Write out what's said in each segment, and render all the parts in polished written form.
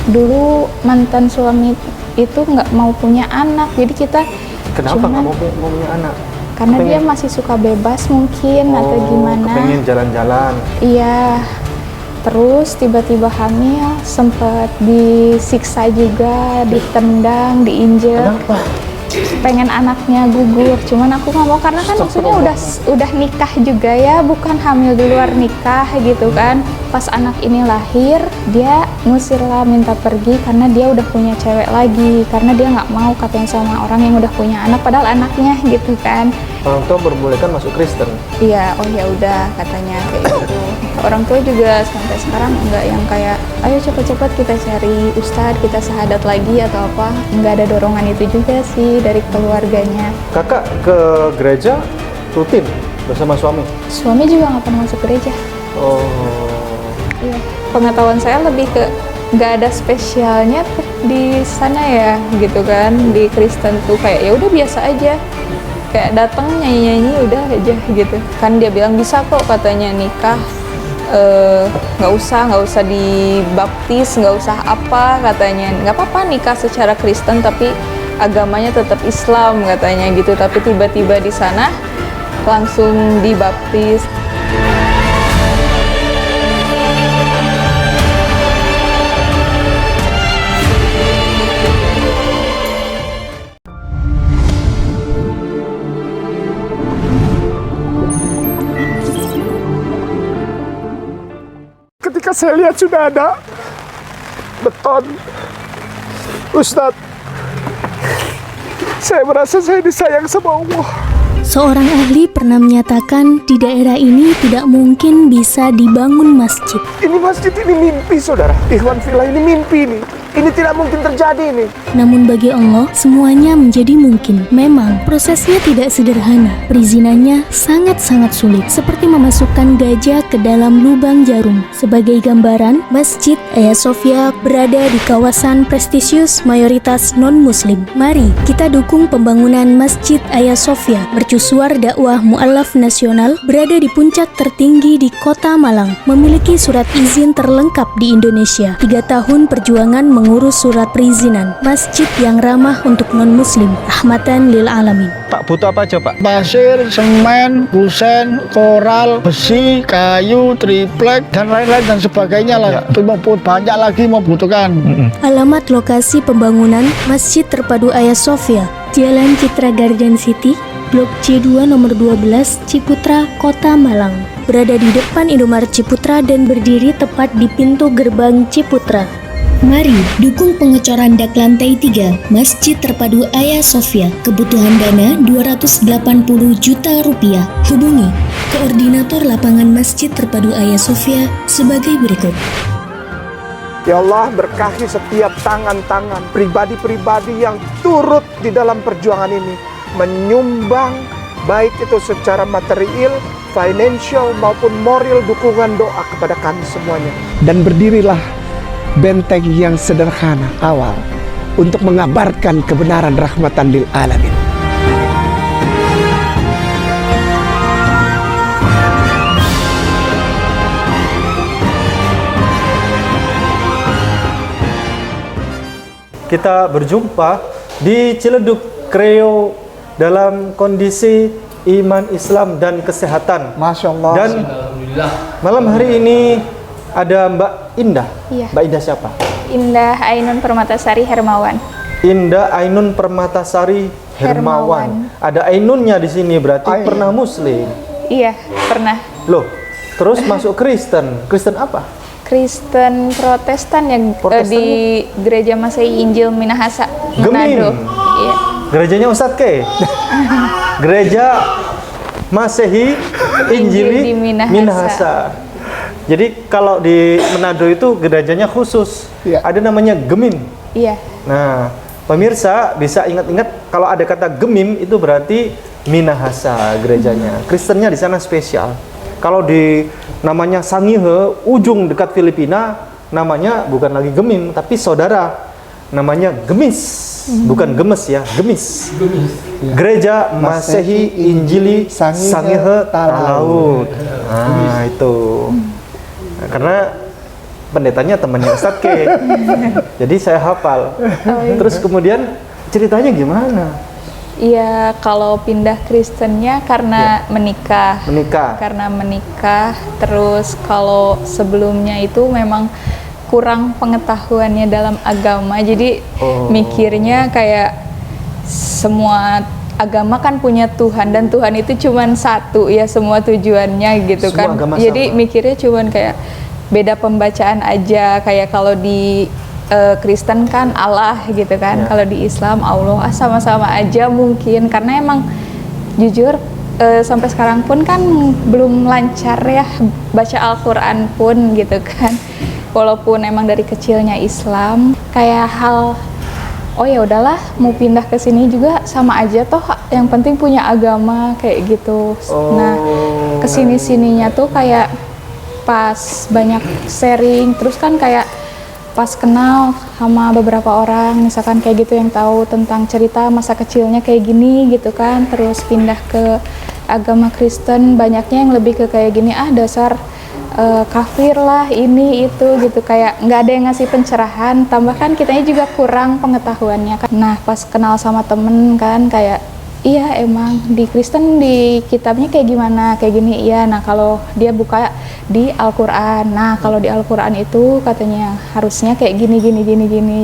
dulu mantan suami itu nggak mau punya anak, jadi kita Kenapa nggak mau punya anak? karena dia masih suka bebas mungkin atau gimana. Pengen jalan-jalan. Iya, terus tiba-tiba hamil, sempat disiksa juga, ditendang, diinjek. Kenapa? Pengen anaknya gugur, cuman aku nggak mau karena kan maksudnya udah nikah juga ya, bukan hamil di luar nikah gitu kan. Pas anak ini lahir, dia ngusir lah, minta pergi karena dia udah punya cewek lagi, karena dia nggak mau katanya sama orang yang udah punya anak padahal anaknya gitu kan. Orang tua memperbolehkan masuk Kristen. Iya, oh ya udah katanya kayak gitu. Orang tua juga sampai sekarang enggak yang kayak ayo cepet-cepet kita cari ustadz, kita syahadat lagi atau apa. Enggak ada dorongan itu juga sih dari keluarganya. Kakak ke gereja rutin bersama suami? Suami juga nggak pernah masuk gereja. Oh. Iya. Pengetahuan saya lebih ke nggak ada spesialnya di sana ya gitu kan, di Kristen tuh kayak ya udah biasa aja. Kayak datang nyanyi-nyanyi udah aja gitu kan. Dia bilang bisa kok katanya nikah nggak usah dibaptis, nggak usah apa katanya, nggak apa-apa nikah secara Kristen tapi agamanya tetap Islam katanya gitu. Tapi tiba-tiba di sana langsung dibaptis. Ketika saya lihat sudah ada beton, Ustadz, saya merasa saya disayang sama Allah. Seorang ahli pernah menyatakan di daerah ini tidak mungkin bisa dibangun masjid. Ini masjid ini mimpi, saudara. Ikhwan fillah, ini mimpi nih. Ini tidak mungkin terjadi nih. Namun bagi Allah, semuanya menjadi mungkin. Memang, prosesnya tidak sederhana. Perizinannya sangat-sangat sulit, seperti memasukkan gajah ke dalam lubang jarum. Sebagai gambaran, Masjid Hagia Sophia berada di kawasan prestisius mayoritas non-muslim. Mari kita dukung pembangunan Masjid Hagia Sophia. Mercusuar dakwah mu'alaf nasional berada di puncak tertinggi di Kota Malang. Memiliki surat izin terlengkap di Indonesia. 3 tahun perjuangan mengurus surat perizinan. Masjid yang ramah untuk non-muslim. Rahmatan lil alamin. Pak, butuh apa aja Pak? Pasir, semen, kusen, koral, besi, kayu, triplek, dan lain-lain dan sebagainya lah. Banyak lagi membutuhkan. Alamat lokasi pembangunan Masjid Terpadu Hagia Sophia, Jalan Citra Garden City, Blok C2 nomor 12, Ciputra, Kota Malang. Berada di depan Indomaret Ciputra dan berdiri tepat di pintu gerbang Ciputra. Mari dukung pengecoran dak lantai 3 Masjid Terpadu Hagia Sophia. Kebutuhan dana 280 juta rupiah. Hubungi Koordinator Lapangan Masjid Terpadu Hagia Sophia sebagai berikut. Ya Allah, berkahi setiap tangan-tangan pribadi-pribadi yang turut di dalam perjuangan ini, menyumbang baik itu secara material, financial maupun moral, dukungan doa kepada kami semuanya. Dan berdirilah benteng yang sederhana awal untuk mengabarkan kebenaran rahmatan lil alamin. Kita berjumpa di Ciledug Kreo dalam kondisi iman, Islam, dan kesehatan. Masya Allah. Dan malam hari ini ada Mbak Indah. Iya. Mbak Indah siapa? Indah Ainun Permatasari Hermawan. Indah Ainun Permatasari Hermawan. Ada Ainunnya di sini, berarti pernah Muslim. Iya, pernah. Loh, terus masuk Kristen. Kristen apa? Kristen Protestan yang di Gereja Masehi Injil Minahasa, Manado. Iya. Gerejanya Ustadz Ke. Gereja Masehi Injili di Minahasa. Jadi kalau di Manado itu gerejanya khusus. Iya. Ada namanya Gemim. Iya. Nah, pemirsa bisa ingat-ingat kalau ada kata Gemim itu berarti Minahasa gerejanya. Kristennya di sana spesial. Kalau di namanya Sangihe, ujung dekat Filipina, namanya bukan lagi Gemim, tapi saudara. Namanya Gemis, bukan Gemes ya, Gemis. Gereja Masehi Injili Sangihe Talaut. Nah, itu. Nah, karena pendetanya temannya Ustadz K. Jadi saya hafal. Terus kemudian ceritanya gimana? Iya, kalau pindah Kristennya karena menikah. Menikah. Karena menikah, terus kalau sebelumnya itu memang kurang pengetahuannya dalam agama, jadi mikirnya kayak semua agama kan punya Tuhan dan Tuhan itu cuman satu ya, semua tujuannya gitu Semua kan. agama Jadi sama. mikirnya cuman kayak beda pembacaan aja, kayak kalau di Kristen kan Allah gitu kan, Ya. kalau di Islam Allah, sama-sama aja mungkin, karena emang jujur sampai sekarang pun kan belum lancar ya baca Al-Quran pun gitu kan, walaupun emang dari kecilnya Islam, kayak hal oh ya udahlah mau pindah ke sini juga sama aja toh, yang penting punya agama kayak gitu. Nah kesini-sininya tuh kayak pas banyak sharing, terus kan kayak pas kenal sama beberapa orang misalkan kayak gitu yang tahu tentang cerita masa kecilnya kayak gini gitu kan, terus pindah ke agama Kristen, banyaknya yang lebih ke kayak gini, dasar kafir lah ini itu gitu, kayak nggak ada yang ngasih pencerahan, tambahkan kitanya juga kurang pengetahuannya kan. Nah pas kenal sama temen kan kayak iya emang di Kristen di kitabnya kayak gimana kayak gini, iya. Nah kalau dia buka di Al-Quran, nah kalau di Al-Quran itu katanya harusnya kayak gini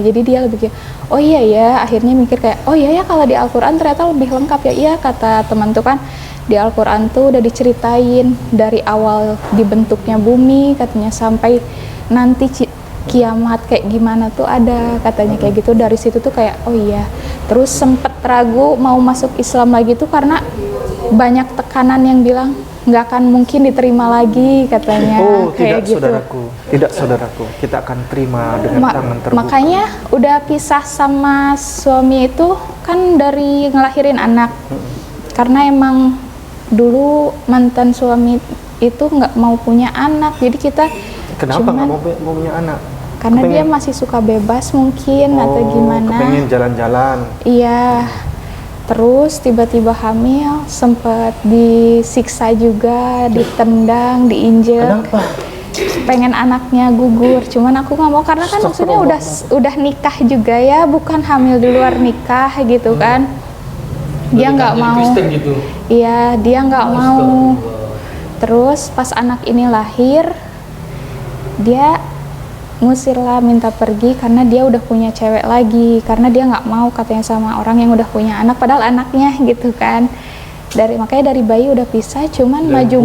jadi dia lebih kayak oh iya ya, akhirnya mikir kayak oh iya ya kalau di Al-Quran ternyata lebih lengkap ya. Iya kata teman tuh kan di Al-Quran tuh udah diceritain dari awal dibentuknya bumi katanya sampai nanti kiamat kayak gimana tuh ada katanya kayak gitu. Dari situ tuh kayak oh iya, terus sempet ragu mau masuk Islam lagi tuh karena banyak tekanan yang bilang nggak akan mungkin diterima lagi katanya. Oh kayak tidak tidak saudaraku, kita akan terima dengan tangan terbuka. Makanya udah pisah sama suami itu kan dari ngelahirin anak, karena emang dulu mantan suami itu nggak mau punya anak, jadi kita Kenapa nggak mau punya anak? karena dia masih suka bebas mungkin atau gimana. Kepengen jalan-jalan. Iya, terus tiba-tiba hamil, sempat disiksa juga, ditendang, diinjek. Kenapa? Pengen anaknya gugur, cuman aku nggak mau karena kan maksudnya udah nikah juga ya, bukan hamil di luar nikah gitu kan. Dia nggak mau. Iya, dia nggak mau. Terus pas anak ini lahir, dia ngusir lah, minta pergi karena dia udah punya cewek lagi, karena dia nggak mau katanya sama orang yang udah punya anak padahal anaknya gitu kan. Makanya dari bayi udah pisah, cuman maju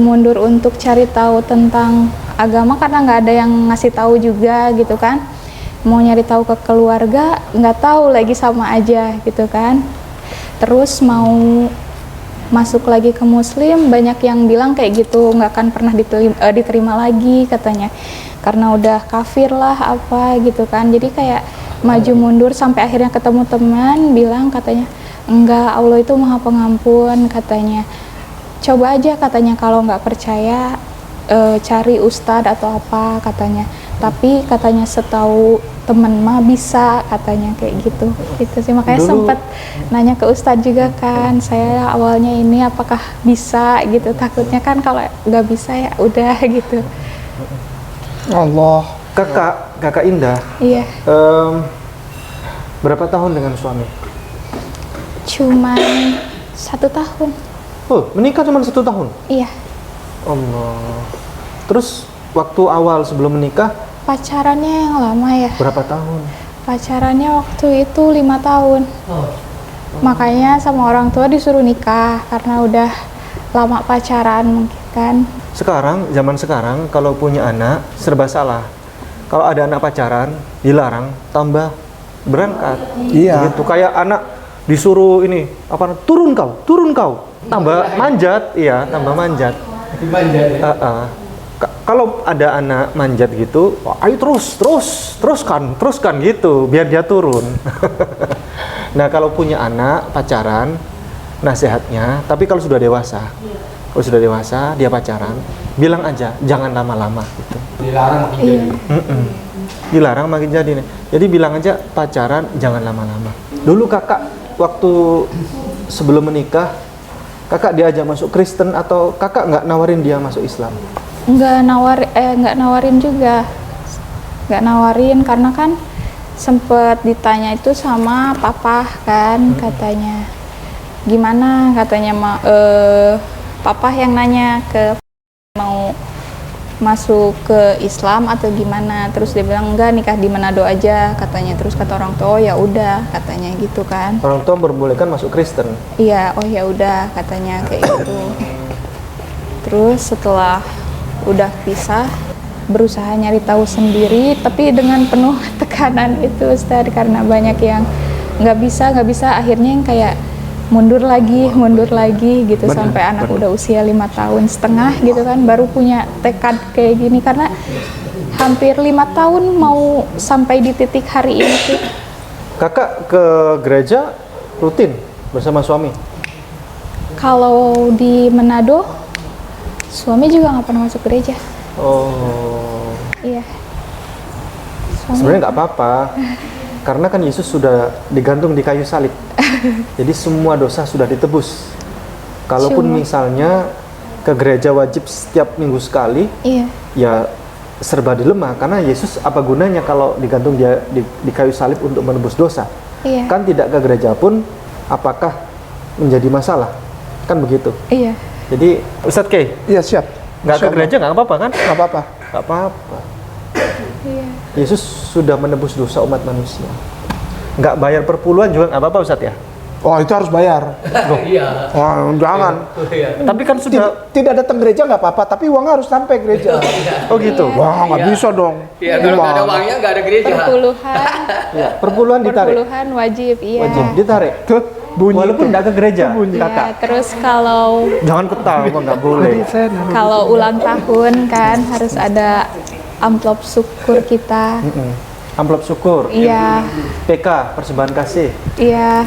mundur untuk cari tahu tentang agama karena nggak ada yang ngasih tahu juga gitu kan. Mau nyari tahu ke keluarga nggak tahu lagi, sama aja gitu kan. Terus mau masuk lagi ke Muslim, banyak yang bilang kayak gitu, nggak akan pernah diterima lagi katanya, karena udah kafir lah apa gitu kan. Jadi kayak maju mundur sampai akhirnya ketemu teman bilang katanya enggak, Allah itu maha pengampun katanya, coba aja katanya kalau nggak percaya cari ustadz atau apa katanya, tapi katanya setahu temen mah bisa katanya kayak gitu. Itu sih makanya sempet nanya ke ustadz juga kan, saya awalnya ini apakah bisa gitu, takutnya kan kalau nggak bisa ya udah gitu. Allah. Kakak Indah, Iya, berapa tahun dengan suami? cuman 1 tahun. Oh, menikah cuma 1 tahun? Iya, Allah. Terus waktu awal sebelum menikah pacarannya yang lama ya, berapa tahun? pacarannya waktu itu 5 tahun. Makanya sama orang tua disuruh nikah karena udah lama pacaran mungkin kan. Zaman sekarang kalau punya anak serba salah. Kalau ada anak pacaran dilarang, tambah berangkat. Iya. Gitu, kayak anak disuruh ini apa, turun kau, tambah manjat, iya, tambah manjat. Kalau ada anak manjat gitu, wah, ayo teruskan gitu, biar dia turun. Nah kalau punya anak pacaran, nasihatnya, tapi kalau sudah dewasa dia pacaran, bilang aja jangan lama-lama gitu. Dilarang makin jadi nih. Jadi bilang aja pacaran jangan lama-lama. Dulu kakak waktu sebelum menikah, kakak diajak masuk Kristen atau kakak nggak nawarin dia masuk Islam? nggak nawarin juga, nggak nawarin karena kan sempet ditanya itu sama papa kan, katanya gimana, katanya papa yang nanya ke mau masuk ke Islam atau gimana, terus dia bilang enggak, nikah di Manado aja katanya. Terus kata orang tua, oh ya udah katanya gitu kan. Orang tua memperbolehkan masuk Kristen. Iya, oh ya udah katanya kayak gitu. Terus setelah udah pisah, berusaha nyari tahu sendiri, tapi dengan penuh tekanan itu Ustadz, karena banyak yang nggak bisa, akhirnya yang kayak mundur lagi gitu. Benar, sampai anak benar. udah usia 5 tahun setengah gitu kan, baru punya tekad kayak gini, karena hampir 5 tahun mau sampai di titik hari ini sih. Kakak ke gereja rutin bersama suami? Kalau di Manado, suami juga nggak pernah masuk gereja. Oh, Iya. Suami sebenarnya nggak apa-apa, karena kan Yesus sudah digantung di kayu salib. Jadi semua dosa sudah ditebus. Kalaupun Cuma- misalnya ke gereja wajib setiap minggu sekali, Iya. ya serba dilema, karena Yesus apa gunanya kalau digantung dia di kayu salib untuk menebus dosa? Iya. Kan tidak ke gereja pun apakah menjadi masalah? Kan begitu. Iya. Jadi Ustadz Kay, Iya siap. nggak ke Insya Allah. gereja nggak apa-apa kan? Nggak apa-apa. Nggak apa-apa. Iya. Yesus sudah menebus dosa umat manusia. Nggak bayar perpuluhan juga nggak apa-apa Ustadz ya? Oh itu harus bayar. Iya. Wah jangan. Tapi kan sudah, Tidak datang gereja nggak apa-apa, tapi uang harus sampai gereja. oh gitu. Wah nggak bisa dong. Iya, kalau nggak ada uangnya nggak ada gereja. Perpuluhan, Ya, perpuluhan ditarik. perpuluhan wajib, iya. Wajib ditarik. Tuh bunyi. Walaupun nggak ke gereja, Iya, kakak. terus kalau Jangan ketawa, nggak boleh. ulang tahun kan harus ada amplop syukur kita. Amplop syukur, Iya, PK, persembahan kasih. iya.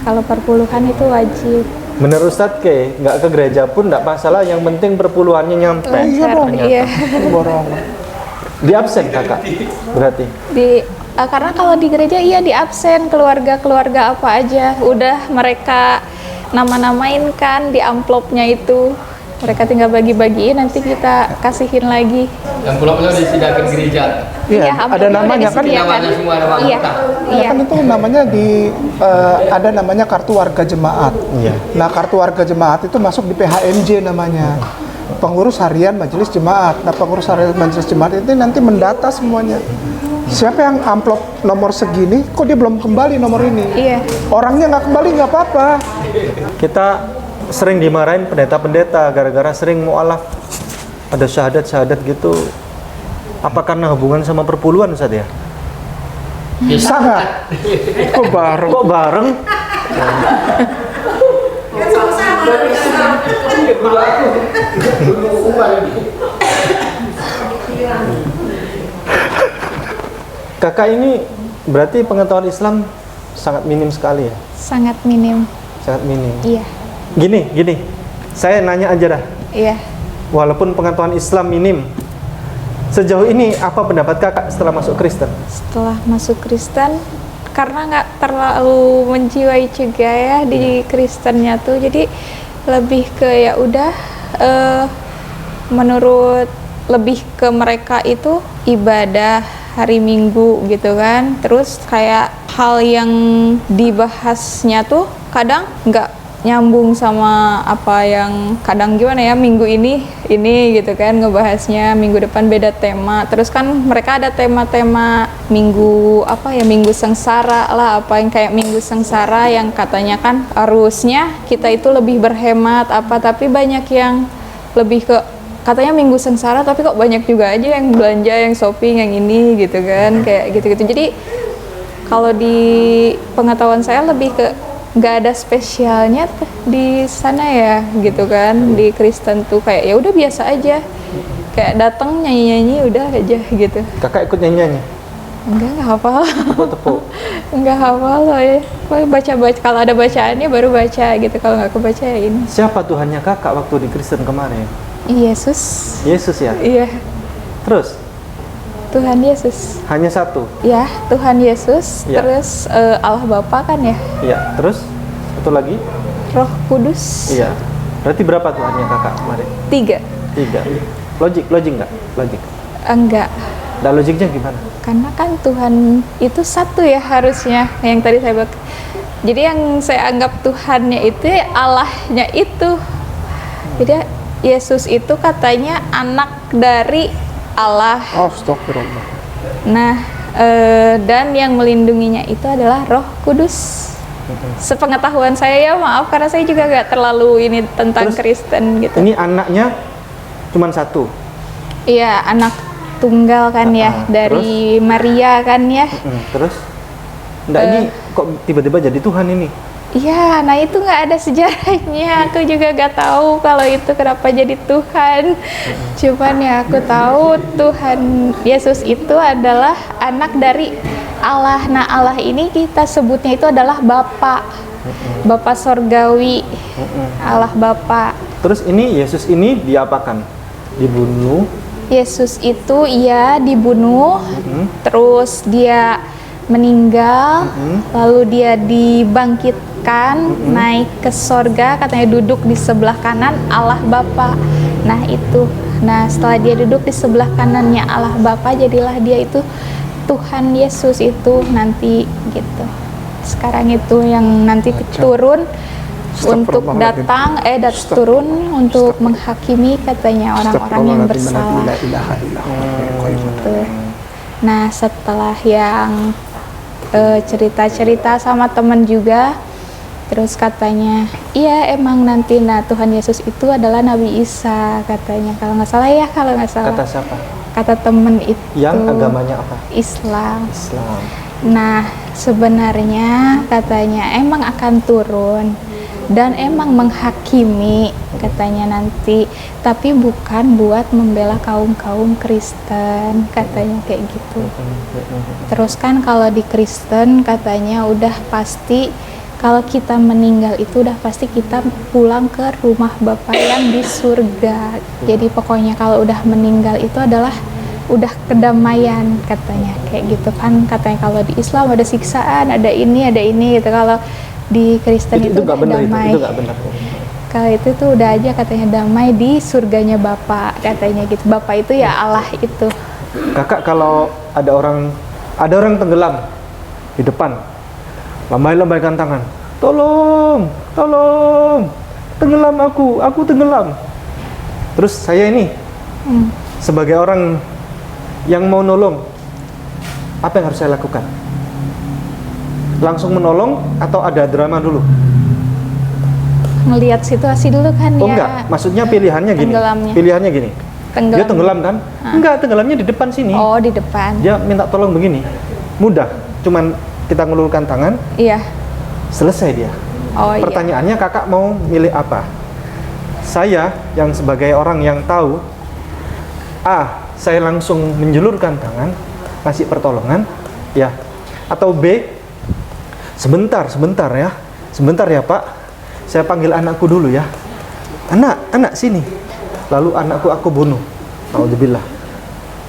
Kalau perpuluhan itu wajib. Menurut Ustadz Kay, nggak ke gereja pun nggak masalah, yang penting perpuluhannya nyampe. Iya dong. Iya. Borong. Di absen kakak, berarti. Karena kalau di gereja iya di absen, keluarga apa aja udah mereka nama-namain kan di amplopnya itu. Mereka tinggal bagi-bagiin, nanti kita kasihin lagi. Yang pulangnya disediakan gereja. Iya, ada amplopnya udah namanya kan? disediakan. Namanya semua nama Iya, kita. Ya iya. kan itu namanya ada namanya kartu warga jemaat. Iya. Nah kartu warga jemaat itu masuk di PHMJ namanya. Pengurus harian majelis jemaat. Nah pengurus harian majelis jemaat itu nanti mendata semuanya. Siapa yang amplop nomor segini, kok dia belum kembali nomor ini? Iya. Orangnya nggak kembali nggak apa-apa. Kita sering dimarahin pendeta-pendeta gara-gara sering mu'alaf. Ada syahadat-syahadat gitu. Apa karena hubungan sama perpuluhan Ustadz ya? Sangat. Kok baru? Kok bareng? Kakak ini berarti pengetahuan Islam sangat minim sekali ya? Sangat minim. Sangat minim. Iya. Gini, saya nanya aja dah. Iya. Walaupun pengetahuan Islam minim, sejauh ini apa pendapat kakak setelah masuk Kristen? Setelah masuk Kristen, karena nggak terlalu menjiwai juga ya di Kristennya tuh, jadi lebih ke ya udah menurut lebih ke mereka itu ibadah hari Minggu gitu kan. Terus kayak hal yang dibahasnya tuh kadang nggak nyambung sama apa yang kadang gimana ya, minggu ini gitu kan ngebahasnya, minggu depan beda tema. Terus kan mereka ada tema-tema minggu apa ya, minggu sengsara lah, apa yang kayak minggu sengsara yang katanya kan harusnya kita itu lebih berhemat apa, tapi banyak yang lebih ke katanya minggu sengsara tapi kok banyak juga aja yang belanja, yang shopping, yang ini gitu kan, kayak gitu-gitu. Jadi kalau di pengetahuan saya lebih ke nggak ada spesialnya di sana ya gitu kan. Di Kristen tuh kayak ya udah biasa aja, kayak datang nyanyi-nyanyi udah aja gitu. Kakak ikut nyanyi-nyanyi? Enggak hafal. Tepuk-tepuk? Enggak hafal loh ya. Pokoknya baca-baca, kalau ada bacaannya baru baca gitu, kalau nggak kebaca ya ini. Siapa Tuhannya kakak waktu di Kristen kemarin? Yesus. Yesus ya? Iya, Terus? Tuhan Yesus. Hanya satu? Ya, Tuhan Yesus, Ya. terus Allah Bapa kan ya, Iya. Terus? Satu lagi? Roh Kudus. Iya. Berarti berapa Tuhannya kakak kemarin? 3. Tiga. Logik nggak? Logik. Enggak. Nah, logiknya gimana? Karena kan Tuhan itu satu ya harusnya, yang tadi saya bilang. Jadi yang saya anggap Tuhannya itu ya Allahnya itu. Jadi Yesus itu katanya anak dari Allah. Astagfirullah. Nah, dan yang melindunginya itu adalah Roh Kudus. Sepengetahuan saya ya, maaf karena saya juga gak terlalu ini tentang Terus, Kristen gitu. Ini anaknya cuman satu. Iya, anak tunggal kan ya, dari Maria kan ya. Terus? Nggak, ini kok tiba-tiba jadi Tuhan ini? Iya, nah itu nggak ada sejarahnya. Aku juga gak tahu kalau itu kenapa jadi Tuhan. Cuman ya aku tahu Tuhan Yesus itu adalah anak dari Allah. Nah Allah ini kita sebutnya itu adalah Bapa, Bapa Sorgawi, Allah Bapa. Terus ini Yesus ini diapakan? Dibunuh? Yesus itu ia dibunuh, terus dia meninggal, lalu dia dibangkitkan, naik ke sorga, katanya duduk di sebelah kanan Allah Bapa. Nah itu, nah setelah dia duduk di sebelah kanannya Allah Bapa, jadilah dia itu Tuhan Yesus itu nanti gitu. Sekarang itu yang nanti turun untuk datang, turun untuk menghakimi katanya orang-orang yang bersalah. Gitu. Nah setelah yang cerita-cerita sama teman juga, terus katanya iya emang nanti Tuhan Yesus itu adalah Nabi Isa katanya, kalau nggak salah ya, kalau nggak salah. Kata siapa? Kata temen itu. Yang agamanya apa? Islam. Islam. Nah sebenarnya katanya emang akan turun dan emang menghakimi katanya nanti, tapi bukan buat membela kaum-kaum Kristen katanya kayak gitu. Terus kan kalau di Kristen katanya udah pasti kalau kita meninggal itu udah pasti kita pulang ke rumah Bapa yang di surga. Jadi pokoknya kalau udah meninggal itu adalah udah kedamaian katanya kayak gitu kan. Katanya kalau di Islam ada siksaan, ada ini gitu. Kalau di Kristen itu nggak udah benar, damai. itu nggak benar. Kalau itu tuh udah aja katanya damai di surganya Bapa katanya gitu. Bapa itu ya Allah itu. Kakak kalau ada orang tenggelam di depan, lambai-lambaikan tangan, tolong, tenggelam aku tenggelam. Terus saya ini sebagai orang yang mau nolong, apa yang harus saya lakukan? Langsung menolong atau ada drama dulu? Ngelihat situasi dulu kan Oh ya. enggak, maksudnya pilihannya gini. Tenggelamnya. Pilihannya gini. Dia tenggelam kan? Enggak, tenggelamnya di depan sini. Oh, di depan. Dia minta tolong begini. Mudah, cuman kita ngelulurkan tangan, Iya. selesai dia. Oh iya. Pertanyaannya kakak mau milih apa? Saya yang sebagai orang yang tahu, saya langsung menjulurkan tangan, ngasih pertolongan, ya. Atau B, sebentar ya Pak, saya panggil anakku dulu ya. Anak sini. Lalu anakku aku bunuh. Naudzubillah.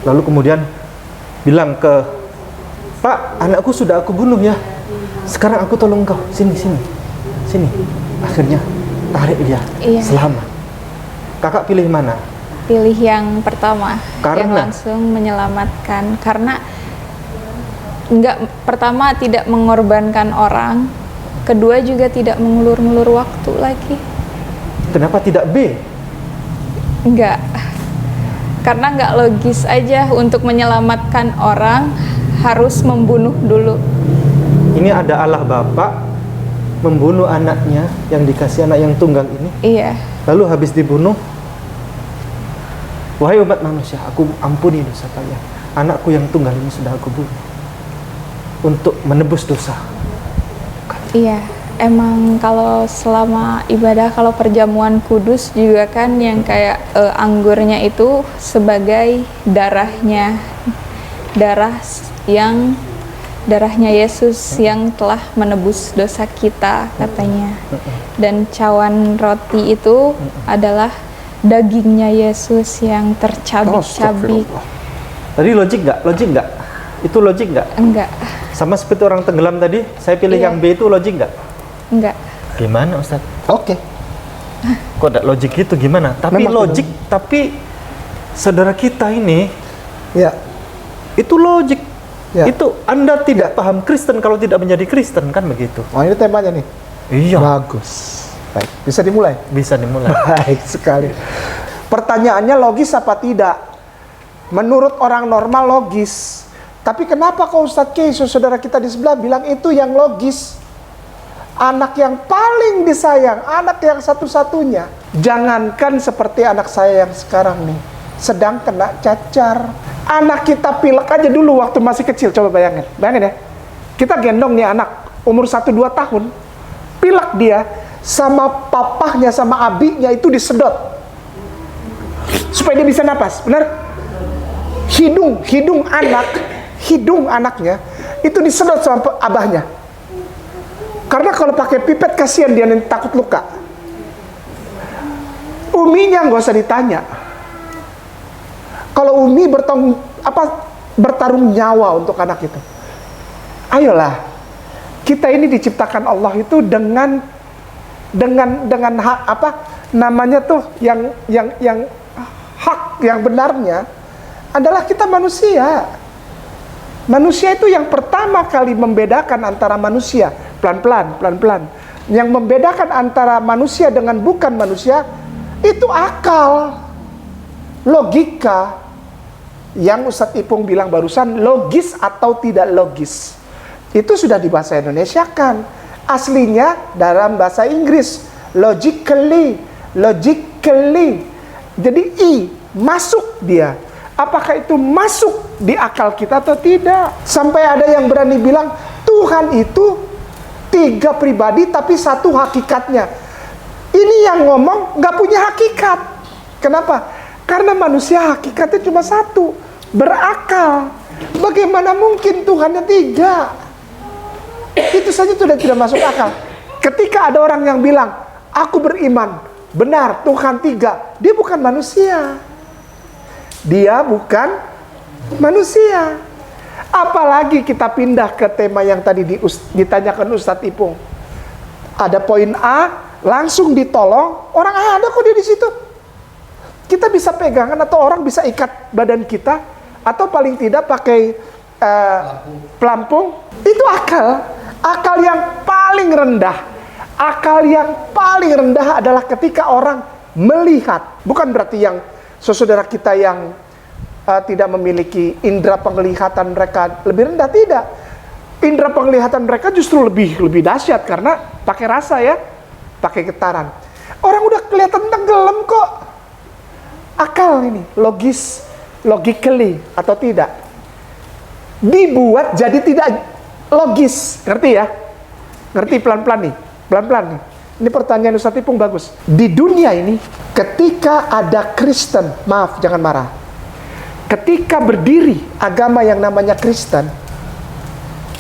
Lalu kemudian bilang ke Pak, anakku sudah aku bunuh ya. Sekarang aku tolong kau, sini. Akhirnya tarik dia, Iya. selamat. Kakak pilih mana? Pilih yang pertama, Karena? yang langsung menyelamatkan. Karena pertama tidak mengorbankan orang, kedua juga tidak mengulur-ngulur waktu lagi. Kenapa tidak B? Enggak. Karena nggak logis aja untuk menyelamatkan orang harus membunuh dulu. Ini ada Allah Bapa membunuh anaknya yang dikasih anak yang tunggal ini. Iya. Lalu habis dibunuh, wahai umat manusia, aku ampuni dosa kalian. Anakku yang tunggal ini sudah aku bunuh untuk menebus dosa. Iya, emang kalau selama ibadah, kalau perjamuan kudus juga kan yang kayak anggurnya itu sebagai darahnya Yesus yang telah menebus dosa kita katanya. Dan cawan roti itu adalah dagingnya Yesus yang tercabik-cabik. Tadi logik nggak? Itu logik nggak? Enggak. Sama seperti orang tenggelam tadi, saya pilih Iya. yang B itu logik nggak? Enggak. Gimana Ustaz? Oke. Kok ada logik itu gimana? Tapi Memang logik Tapi saudara kita ini Ya, itu logik. Ya. Itu Anda tidak paham Kristen kalau tidak menjadi Kristen, kan begitu. oh ini temanya nih. Iya. Bagus. Baik, bisa dimulai. Bisa dimulai. Baik sekali. Pertanyaannya logis apa tidak? Menurut orang normal logis. Tapi kenapa kok Ustadz Keso, saudara kita di sebelah bilang itu yang logis? Anak yang paling disayang, anak yang satu-satunya. Jangankan seperti anak saya yang sekarang nih, sedang kena cacar. Anak kita pilek aja dulu waktu masih kecil, coba bayangin. Bayangin ya, kita gendong nih anak umur 1-2 tahun, pilek dia, sama papahnya, sama abinya itu disedot. Supaya dia bisa napas, benar? Hidung anaknya, itu disedot sama abahnya. Karena kalau pakai pipet kasihan dia nanti takut luka. Uminya nggak usah ditanya. Kalau Umi bertarung nyawa untuk anak itu. Ayolah, kita ini diciptakan Allah itu dengan hak apa namanya tuh yang hak yang benarnya adalah kita manusia. Manusia itu yang pertama kali membedakan antara manusia, pelan-pelan. Yang membedakan antara manusia dengan bukan manusia, itu akal, logika. Yang Ustadz Ipung bilang barusan, logis atau tidak logis. Itu sudah di bahasa Indonesia kan. Aslinya dalam bahasa Inggris, logically. Jadi masuk dia. Apakah itu masuk di akal kita atau tidak? Sampai ada yang berani bilang Tuhan itu 3 pribadi tapi 1 hakikatnya. Ini yang ngomong nggak punya hakikat. Kenapa? Karena manusia hakikatnya cuma 1, berakal. Bagaimana mungkin Tuhannya 3? Itu saja sudah tidak masuk akal. Ketika ada orang yang bilang aku beriman, benar Tuhan 3, dia bukan manusia. Dia bukan manusia. Apalagi kita pindah ke tema yang tadi ditanyakan Ustadz Ipung. Ada poin A, langsung ditolong. Orang ada kok dia di situ. Kita bisa pegangan atau orang bisa ikat badan kita, atau paling tidak pakai pelampung. Itu akal. Akal yang paling rendah. Akal yang paling rendah adalah ketika orang melihat. Bukan berarti yang saudara kita yang tidak memiliki indera penglihatan mereka lebih rendah, tidak. Indera penglihatan mereka justru lebih dahsyat karena pakai rasa ya, pakai getaran. Orang udah kelihatan tenggelam kok. Akal ini logically atau tidak dibuat jadi tidak logis, ngerti ya? Ngerti pelan-pelan nih. Ini pertanyaan Ustadz Ipung bagus. Di dunia ini, ketika ada Kristen, maaf jangan marah, ketika berdiri agama yang namanya Kristen,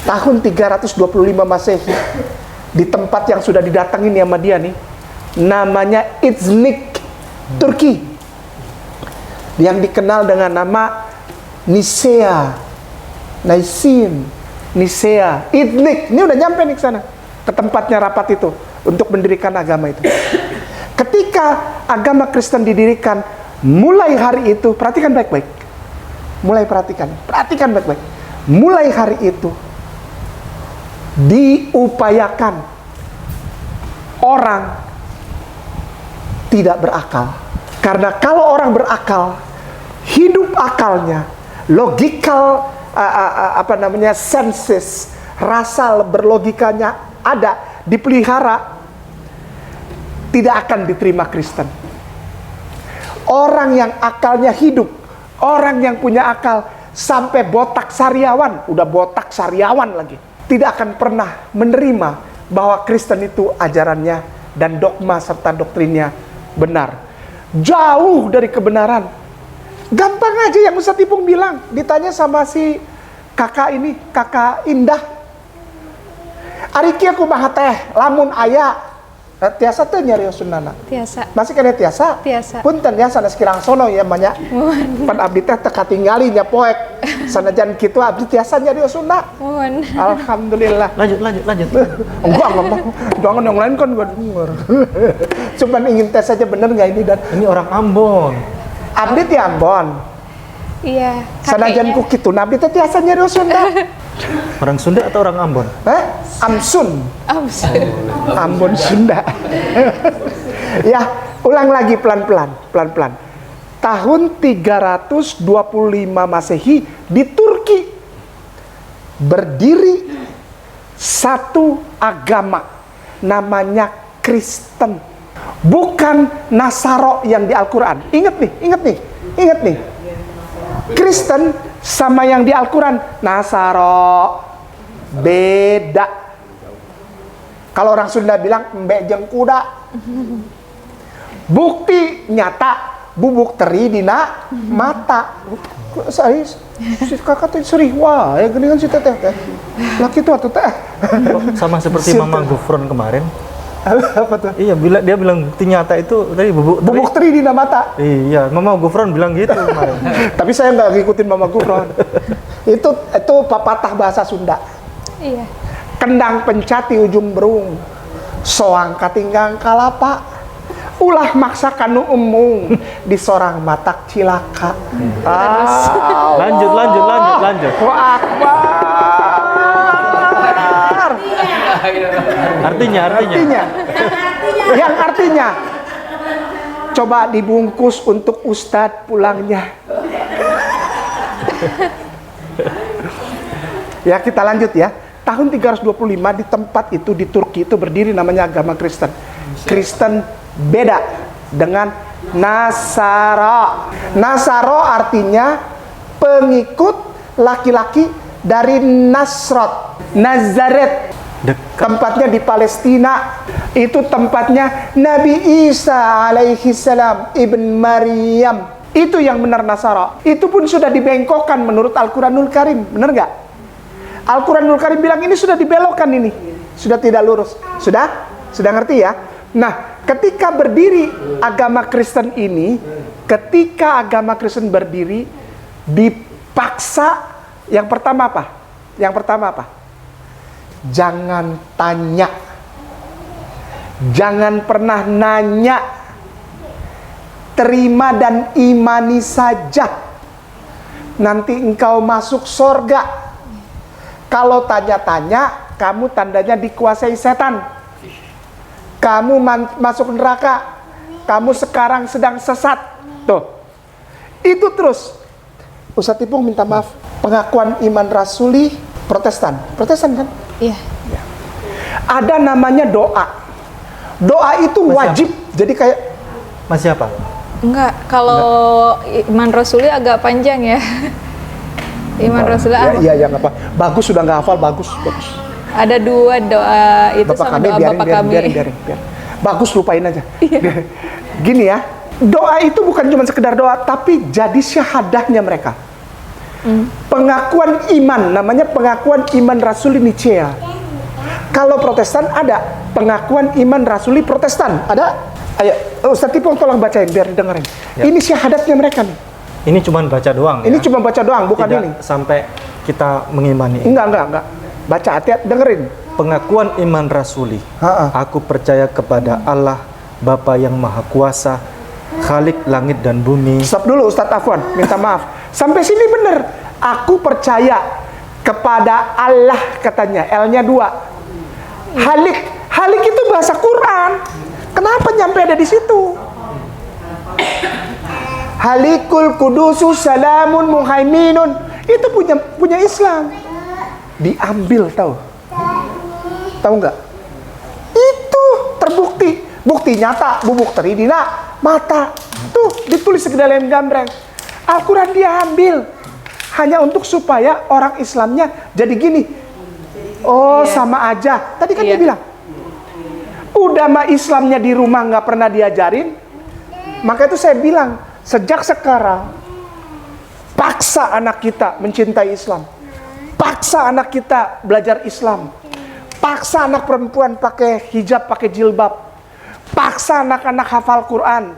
tahun 325 Masehi, di tempat yang sudah didatangin sama dia nih, namanya Iznik, Turki, yang dikenal dengan nama Nicea, Iznik, ini udah nyampe nih ke sana, ke tempatnya rapat itu, untuk mendirikan agama itu. Ketika agama Kristen didirikan, mulai hari itu, perhatikan baik-baik. Perhatikan baik-baik. Mulai hari itu, diupayakan orang tidak berakal. Karena kalau orang berakal, hidup akalnya, logical, senses, rasa berlogikanya ada, dipelihara, tidak akan diterima Kristen. Orang yang akalnya hidup, orang yang punya akal, sampai botak sariawan, udah botak sariawan lagi, tidak akan pernah menerima bahwa Kristen itu ajarannya dan dogma serta doktrinnya benar. Jauh dari kebenaran. Gampang aja yang Ustadz Ipung bilang, ditanya sama si kakak ini, kakak Indah, Ariki aku mah teh lamun aya tiasa teh nyarios sunnana. Tiasa. Masih kena tiasa? Tiasa. Punten ya sanes kirang sono ya banyak. Pan abdi teh teu katingali nya poek. Sanajan kitu abdi tiasa nyarios sunna. Mohon. Alhamdulillah. Lanjut. Enggak mau. Jangan yang lain kan gua denger. Cuman ingin tes saja bener nggak ini dan Ini orang Ambon. Abdi ti Ambon. Iya. Sanajan ku kitu, abdi teh tiasa nyeri Sunda. Orang Sunda atau orang Ambon? Amsun. Amsun. Ambon Sunda. Ya, ulang lagi pelan-pelan. Tahun 325 Masehi di Turki berdiri satu agama namanya Kristen. Bukan Nasaro yang di Al-Quran. Ingat nih. Kristen sama yang di Al-Quran Nasaro beda. Kalau orang Sunda bilang mbek jeung kuda. Bukti nyata bubuk teri dina mata. Kakak tuh seri wah ya gini kan si teteh laki tuh atuh teh. Sama seperti Mama Gufron kemarin. Apa tuh? Iya, dia bilang bukti nyata itu tadi bubuk teri dina mata. Iya, Mama Gufron bilang gitu kemarin. Tapi saya nggak ngikutin Mama Gufron. itu pepatah bahasa Sunda. Iya. Kendang pencati ujung berung, soang katinggang kalapa, ulah maksa kanu emung di sorang matak cilaka. Lanjut. Wah, akbar. Artinya. Yang artinya coba dibungkus untuk Ustadz pulangnya. Ya, kita lanjut ya. Tahun 325 di tempat itu di Turki itu berdiri namanya agama Kristen. Kristen beda dengan Nasara. Nasara artinya pengikut laki-laki dari Nasrot, Nazaret. Tempatnya di Palestina. Itu tempatnya Nabi Isa alaihi salam ibn Maryam. Itu yang benar Nasara. Itu pun sudah dibengkokkan menurut Al-Quranul Karim. Benar gak? Al-Quranul Karim bilang ini sudah dibelokkan ini. Sudah tidak lurus. Sudah ngerti ya? Nah, ketika berdiri agama Kristen ini, ketika agama Kristen berdiri, dipaksa. Yang pertama apa? Jangan tanya, jangan pernah nanya, terima dan imani saja, nanti engkau masuk surga. Kalau tanya-tanya, kamu tandanya dikuasai setan, kamu masuk neraka, kamu sekarang sedang sesat. Tuh, itu terus. Ustadz Ipung minta maaf, pengakuan iman rasuli Protestan kan? Iya. Ada namanya doa. Doa itu wajib. Jadi kayak Masih apa? Enggak, kalau iman Rasuli agak panjang ya. Iman Rasuli Iya, nggak apa. Bagus, sudah nggak hafal, bagus. ada 2 doa itu Bapak sama kami, doa Bapak kami. biarin. Bagus, lupain aja. Gini ya, doa itu bukan cuma sekedar doa, tapi jadi syahadahnya mereka. Pengakuan iman, namanya pengakuan iman Rasuli Nicea. Kalau Protestan ada pengakuan iman Rasuli Protestan, ada. Ayo, Ustadz Ipong tolong bacain biar didengerin. Ya. Ini syahadatnya mereka nih. Ini cuma baca doang. Ini ya? cuma baca doang, bukan Tidak ini. sampai kita mengimani. Enggak. Baca, hati-hati, dengerin. Pengakuan iman rasuli. Ha-ha. Aku percaya kepada Allah, Bapa yang Maha Kuasa, Khalik langit dan bumi. Stop dulu Ustadz Afwan, minta maaf. Sampai sini bener. Aku percaya kepada Allah katanya, L-nya 2. Halik itu bahasa Quran. Kenapa nyampe ada di situ? Halikul kudusu salamun muhaiminun. Itu punya Islam. Diambil, tahu nggak? Itu terbukti, bukti nyata, bubuk teri dina mata. Tuh ditulis ke dalam gambreng. Al-Quran dia ambil hanya untuk supaya orang Islamnya jadi gini. Oh, sama aja. Tadi kan dia bilang, udah mah Islamnya di rumah nggak pernah diajarin. Maka itu saya bilang, sejak sekarang paksa anak kita mencintai Islam, paksa anak kita belajar Islam, paksa anak perempuan pakai hijab, pakai jilbab, paksa anak-anak hafal Quran.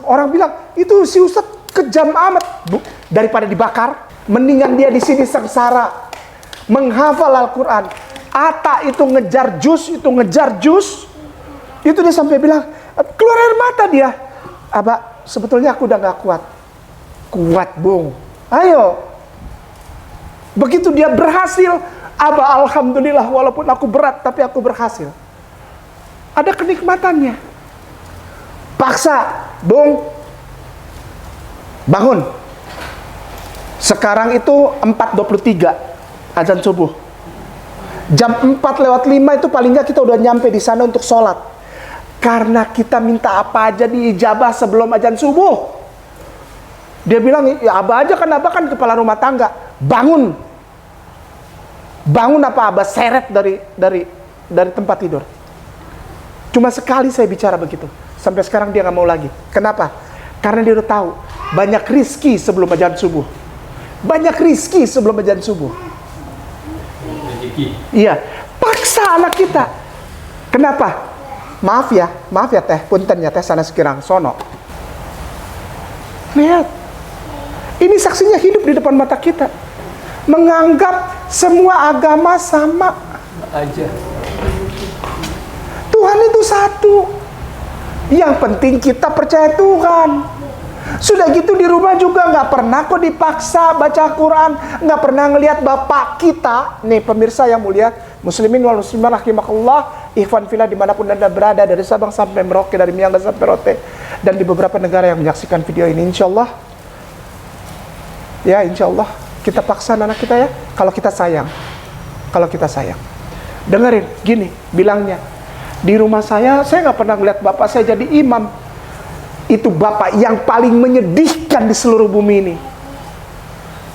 Orang bilang itu si Ustadz kejam amat. Daripada dibakar, mendingan dia di sini sengsara menghafal Al-Quran. Atta itu ngejar jus, itu dia sampai bilang keluar air mata dia. Abah, sebetulnya aku udah gak kuat. Kuat, Bung. Ayo. Begitu dia berhasil, Abah, alhamdulillah, walaupun aku berat, tapi aku berhasil. Ada kenikmatannya. Paksa, Bung, bangun. Sekarang itu 4.23 azan subuh. Jam 4:05 itu paling nggak kita udah nyampe di sana untuk sholat. Karena kita minta apa aja diijabah sebelum azan subuh. Dia bilang, ya Abah aja kan, Abah kan kepala rumah tangga. Bangun. Bangun apa Abah seret dari tempat tidur. Cuma sekali saya bicara begitu. Sampai sekarang dia nggak mau lagi. Kenapa? Karena dia udah tahu banyak rizki sebelum azan subuh. Banyak rizki sebelum azan subuh. Iya, paksa anak kita. Kenapa? Maaf ya teh, punten ya teh, sana sekirang sono. Lihat, ini saksinya hidup di depan mata kita. Menganggap semua agama sama Aja. Tuhan itu satu. Yang penting kita percaya Tuhan. Sudah gitu di rumah juga nggak pernah kok dipaksa baca Quran, nggak pernah ngelihat bapak kita. Nih pemirsa yang mulia, muslimin wal muslimat rahimakumullah, ikhwan fillah dimanapun anda berada, dari Sabang sampai Merauke, dari Myanmar sampai Rote, dan di beberapa negara yang menyaksikan video ini, insya Allah kita paksa anak kita ya, kalau kita sayang. Dengerin, gini bilangnya, di rumah saya nggak pernah ngeliat bapak saya jadi imam. Itu bapak yang paling menyedihkan di seluruh bumi ini.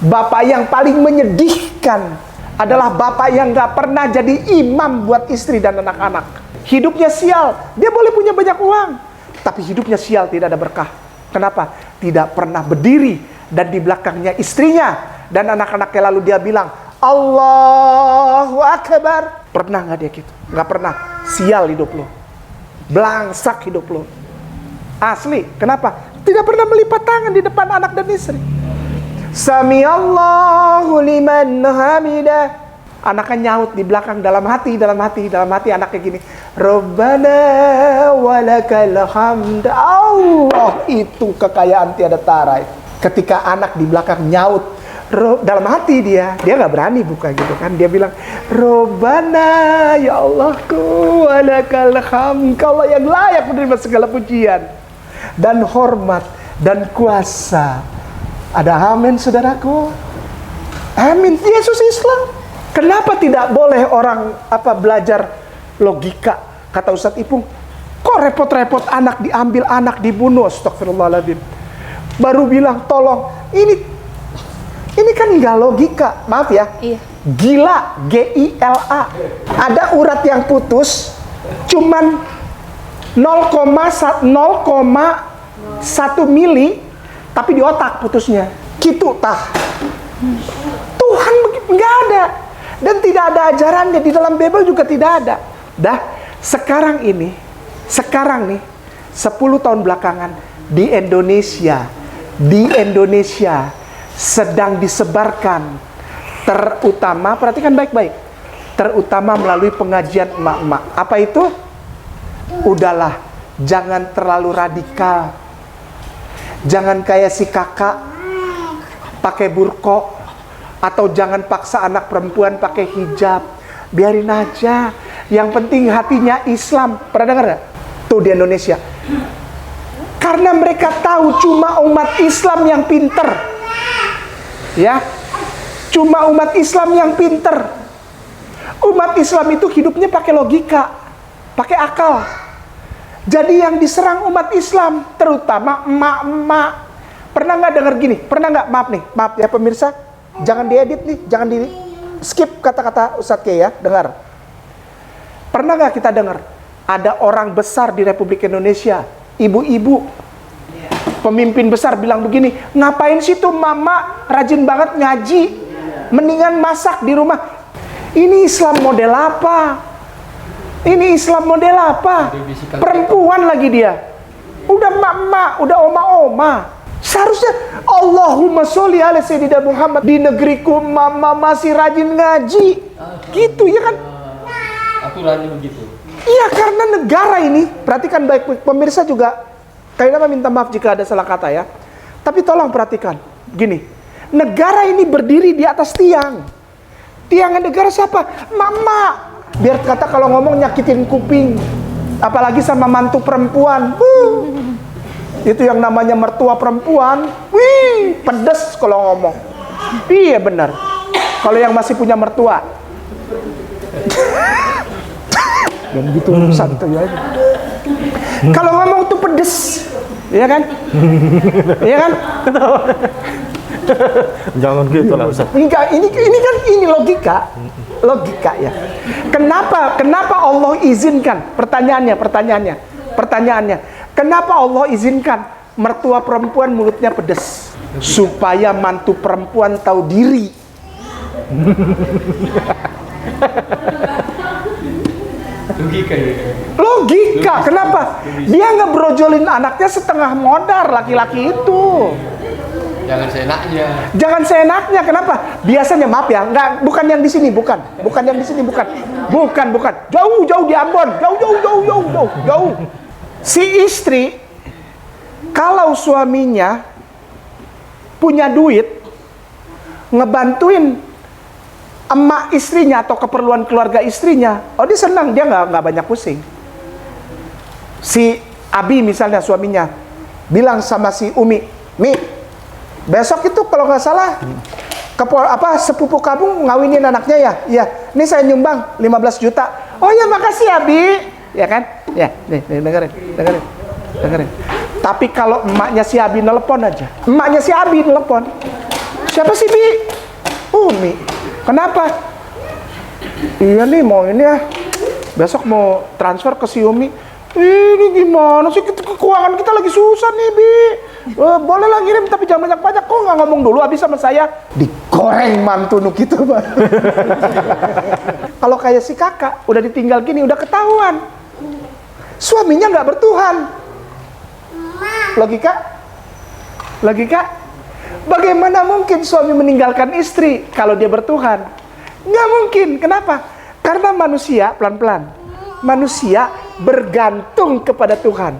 Bapak yang paling menyedihkan adalah bapak yang gak pernah jadi imam buat istri dan anak-anak. Hidupnya sial, dia boleh punya banyak uang, tapi hidupnya sial, tidak ada berkah. Kenapa? Tidak pernah berdiri dan di belakangnya istrinya dan anak-anaknya, lalu dia bilang Allahu Akbar. Pernah gak dia gitu? Gak pernah. Sial hidup lo, belangsak hidup lo. Asli, kenapa? Tidak pernah melipat tangan di depan anak dan istri. Samiallahu liman hamidah. Anaknya nyaut di belakang, dalam hati anaknya gini, Rabbana walakal hamd. Allah itu kekayaan tiada tara. Ketika anak di belakang nyaut, dalam hati dia nggak berani buka gitu kan, dia bilang Rabbana, ya Allahku, walakal hamd, Kau yang layak menerima segala pujian dan hormat dan kuasa. Ada amin saudaraku? Amin. Yesus Islam. Kenapa tidak boleh orang belajar logika? Kata Ustadz Ipung, kok repot-repot anak diambil, anak dibunuh? Astagfirullahaladzim. Baru bilang tolong, ini kan nggak logika. Maaf ya. Iya. Gila, G-I-L-A. Ada urat yang putus cuman 0,1 mili, tapi di otak putusnya. Gitu tah. Tuhan nggak ada, dan tidak ada ajarannya di dalam Bible juga tidak ada. Sekarang nih 10 tahun belakangan di Indonesia sedang disebarkan, terutama, perhatikan baik-baik, terutama melalui pengajian emak-emak. Apa itu? Udahlah, jangan terlalu radikal. Jangan kayak si kakak pakai burqa, atau jangan paksa anak perempuan pakai hijab. Biarin aja. Yang penting hatinya Islam. Pernah dengar gak? Tuh di Indonesia. Karena mereka tahu cuma umat Islam yang pinter. Ya. Cuma umat Islam yang pinter. Umat Islam itu hidupnya pakai logika, pakai akal. Jadi yang diserang umat Islam, terutama emak-emak. Pernah nggak dengar gini? Pernah nggak? Maaf ya pemirsa, jangan diedit nih, jangan di skip kata-kata Ustadz K ya, dengar. Pernah nggak kita dengar ada orang besar di Republik Indonesia, ibu-ibu, pemimpin besar bilang begini, ngapain sih tuh mama rajin banget ngaji, mendingan masak di rumah. Ini Islam model apa? Ini Islam model apa? Perempuan lagi dia. Udah mak-mak, udah oma-oma. Seharusnya Allahumma sholli ala sayyidina Muhammad. Di negeriku mama masih rajin ngaji. Gitu ya kan? Aturannya begitu. Iya, karena negara ini, perhatikan baik pemirsa juga Kami nama minta maaf jika ada salah kata ya. Tapi tolong perhatikan, gini, negara ini berdiri di atas tiang. Tiangnya negara siapa? Mama. Biar kata kalau ngomong nyakitin kuping. Apalagi sama mantu perempuan. Itu yang namanya mertua perempuan. Wih, pedes kalau ngomong. Iya benar. Kalau yang masih punya mertua. Yang gitu santai aja. Kalau ngomong tuh pedes. Iya kan? Iya kan? Jangan gitu lah Ustaz. Enggak, ini kan ini logika. Logika ya. Kenapa Allah izinkan? Pertanyaannya. Kenapa Allah izinkan mertua perempuan mulutnya pedes? Supaya mantu perempuan tahu diri. Logika. Kenapa? Dia nggak brojolin anaknya setengah modar laki-laki itu. Jangan seenaknya. Jangan seenaknya. Kenapa? Biasanya maaf ya, bukan yang di sini, bukan yang di sini, bukan. Jauh di Ambon, jauh. Si istri kalau suaminya punya duit ngebantuin emak istrinya atau keperluan keluarga istrinya, oh dia senang, dia nggak banyak pusing. Si Abi misalnya suaminya bilang sama si Umi, Mi, besok itu kalau nggak salah sepupu kamu ngawinin anaknya ya? Iya, ini saya nyumbang 15 juta. Oh ya makasih Abi, ya kan? Ya, nih dengerin. Tapi kalau emaknya si Abi nelpon aja, siapa sih Bi? Umi. Kenapa? Iya nih mau ini ya, besok mau transfer ke si Umi. Ini gimana sih, keuangan kita lagi susah nih Bi. Boleh lah ngirim tapi jangan banyak-banyak. Kok nggak ngomong dulu habis sama saya? Digoreng mantu nuk gitu Pak. Kalau kayak si kakak udah ditinggal gini udah ketahuan suaminya nggak bertuhan. Logika? Bagaimana mungkin suami meninggalkan istri kalau dia bertuhan? Nggak mungkin. Kenapa? Karena manusia, pelan-pelan, manusia bergantung kepada Tuhan.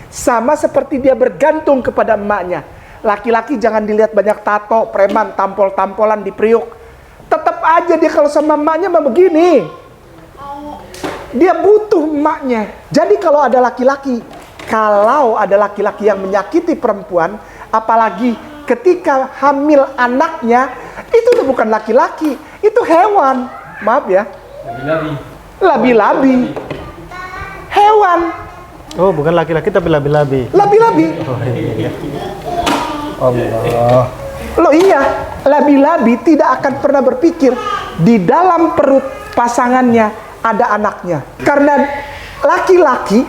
Sama seperti dia bergantung kepada emaknya. Laki-laki jangan dilihat banyak tato, preman, tampol-tampolan di priuk. Tetap aja dia kalau sama emaknya mah begini. Dia butuh emaknya. Jadi kalau ada laki-laki yang menyakiti perempuan, apalagi ketika hamil anaknya, itu udah bukan laki-laki, itu hewan. Maaf ya. Labi-labi. Hewan. Oh, bukan laki-laki tapi labi-labi. Labi-labi. Oh iya. Allah. Loh iya, labi-labi tidak akan pernah berpikir di dalam perut pasangannya ada anaknya. Karena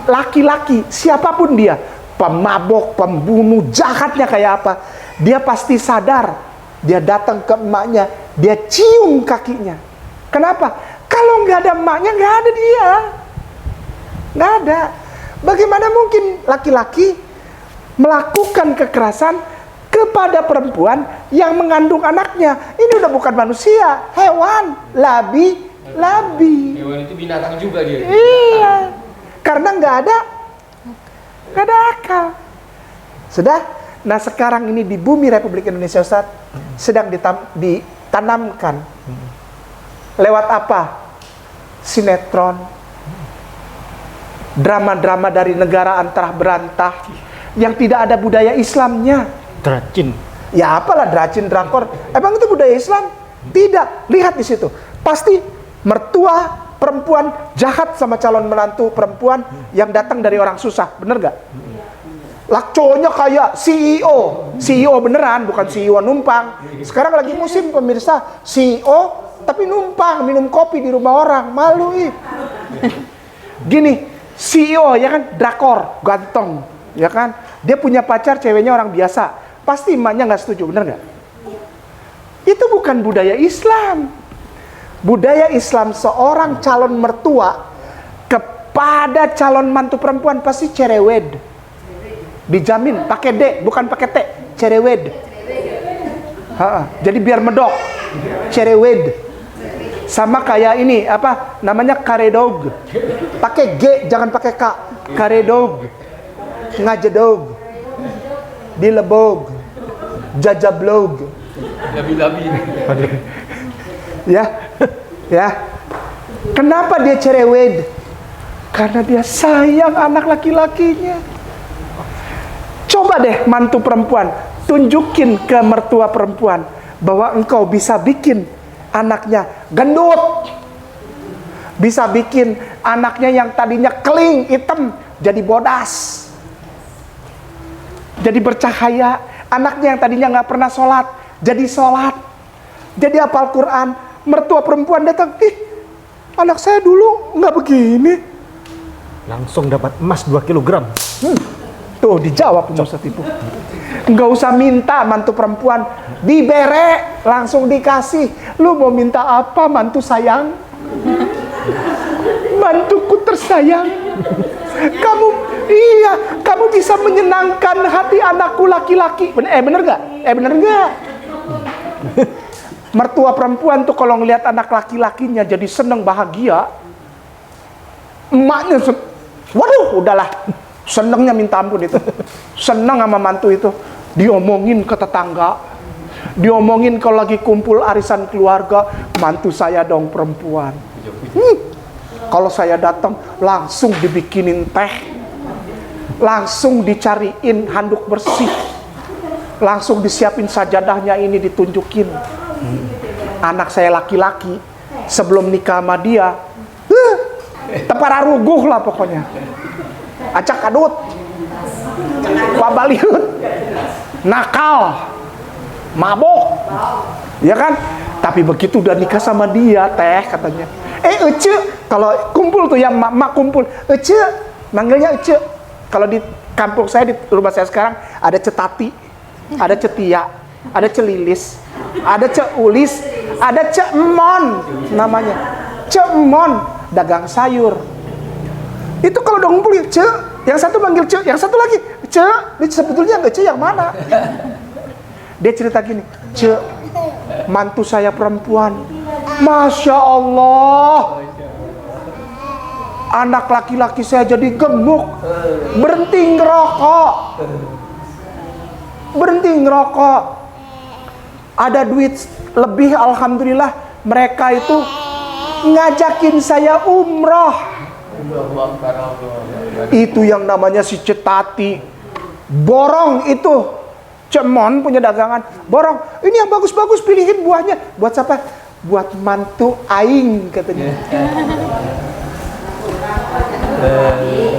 laki-laki siapapun dia, pemabok, pembunuh, jahatnya kayak apa, dia pasti sadar. Dia datang ke emaknya, dia cium kakinya. Kenapa? Kalau nggak ada emaknya, nggak ada dia. Nggak ada. Bagaimana mungkin laki-laki melakukan kekerasan kepada perempuan yang mengandung anaknya? Ini udah bukan manusia, hewan, labi. Hewan itu binatang juga dia. Iya, karena nggak ada akal. Sudah. Nah sekarang ini di bumi Republik Indonesia Ustaz sedang ditanamkan lewat apa? Sinetron, drama-drama dari negara antah berantah yang tidak ada budaya Islamnya. Dracin. Ya apalah dracin, drakor. Emang itu budaya Islam? Tidak. Lihat di situ. Pasti mertua perempuan jahat sama calon menantu perempuan yang datang dari orang susah. Bener gak? Lakconya kayak CEO beneran, bukan CEO numpang. Sekarang lagi musim pemirsa, CEO tapi numpang minum kopi di rumah orang. Malu Gini, CEO ya kan, drakor, ganteng, ya kan? Dia punya pacar, ceweknya orang biasa. Pasti emaknya nggak setuju, bener nggak? Itu bukan budaya Islam. Budaya Islam seorang calon mertua kepada calon mantu perempuan pasti cerewed. Dijamin, pakai D, bukan pakai T, cerewed. Jadi biar medok, cerewed. Sama kayak ini, apa namanya, karedog. Pakai G, jangan pakai K. Karedog. ngajedog, dilebog, jajablog. Labi-labi. Ya, ya. Kenapa dia cerewet? Karena dia sayang anak laki-lakinya. Coba deh mantu perempuan, tunjukin ke mertua perempuan bahwa engkau bisa bikin anaknya gendut, bisa bikin anaknya yang tadinya keling, hitam, jadi bodas, jadi bercahaya. Anaknya yang tadinya nggak pernah sholat, jadi sholat, jadi hafal Quran. Mertua perempuan datang, ih, anak saya dulu nggak begini. Langsung dapat emas 2 kilogram. Tuh dijawab Ustaz itu. Nggak usah minta mantu perempuan, dibere langsung dikasih. Lu mau minta apa mantu sayang? Mantuku tersayang. Kamu bisa menyenangkan hati anakku laki-laki. Bener nggak? Bener nggak? Mertua perempuan tuh kalau ngelihat anak laki-lakinya jadi seneng bahagia, emaknya waduh udahlah, senengnya minta ampun itu. Seneng sama mantu itu. Diomongin ke tetangga, diomongin kalau lagi kumpul arisan keluarga, mantu saya dong perempuan. Kalau saya datang langsung dibikinin teh, langsung dicariin handuk bersih, langsung disiapin sajadahnya, ini ditunjukin. Anak saya laki-laki sebelum nikah sama dia, tepara ruguh lah pokoknya, acak kadut, wabaliut, nakal, mabok, ya kan? Tapi begitu udah nikah sama dia, teh katanya, Ece, kalau kumpul tuh yang mak kumpul, Ece, manggilnya Ece. Kalau di kampung saya, di rumah saya sekarang ada Cetati, ada Cetia, ada Celilis, ada Ceulis, ada Cemon namanya. Cemon dagang sayur. Itu kalau udah ngumpul, Ce, yang satu manggil Ce, yang satu lagi Ce, ini sebetulnya nggak Ce yang mana? Dia cerita gini, Ce, mantu saya perempuan, Masya Allah, anak laki-laki saya jadi gemuk, berhenti ngerokok, ada duit lebih, alhamdulillah. Mereka itu ngajakin saya umroh. Itu yang namanya si Cetati. Borong itu, Cemon punya dagangan borong. Ini yang bagus-bagus, pilihin buahnya. Buat siapa? Buat mantu aing katanya.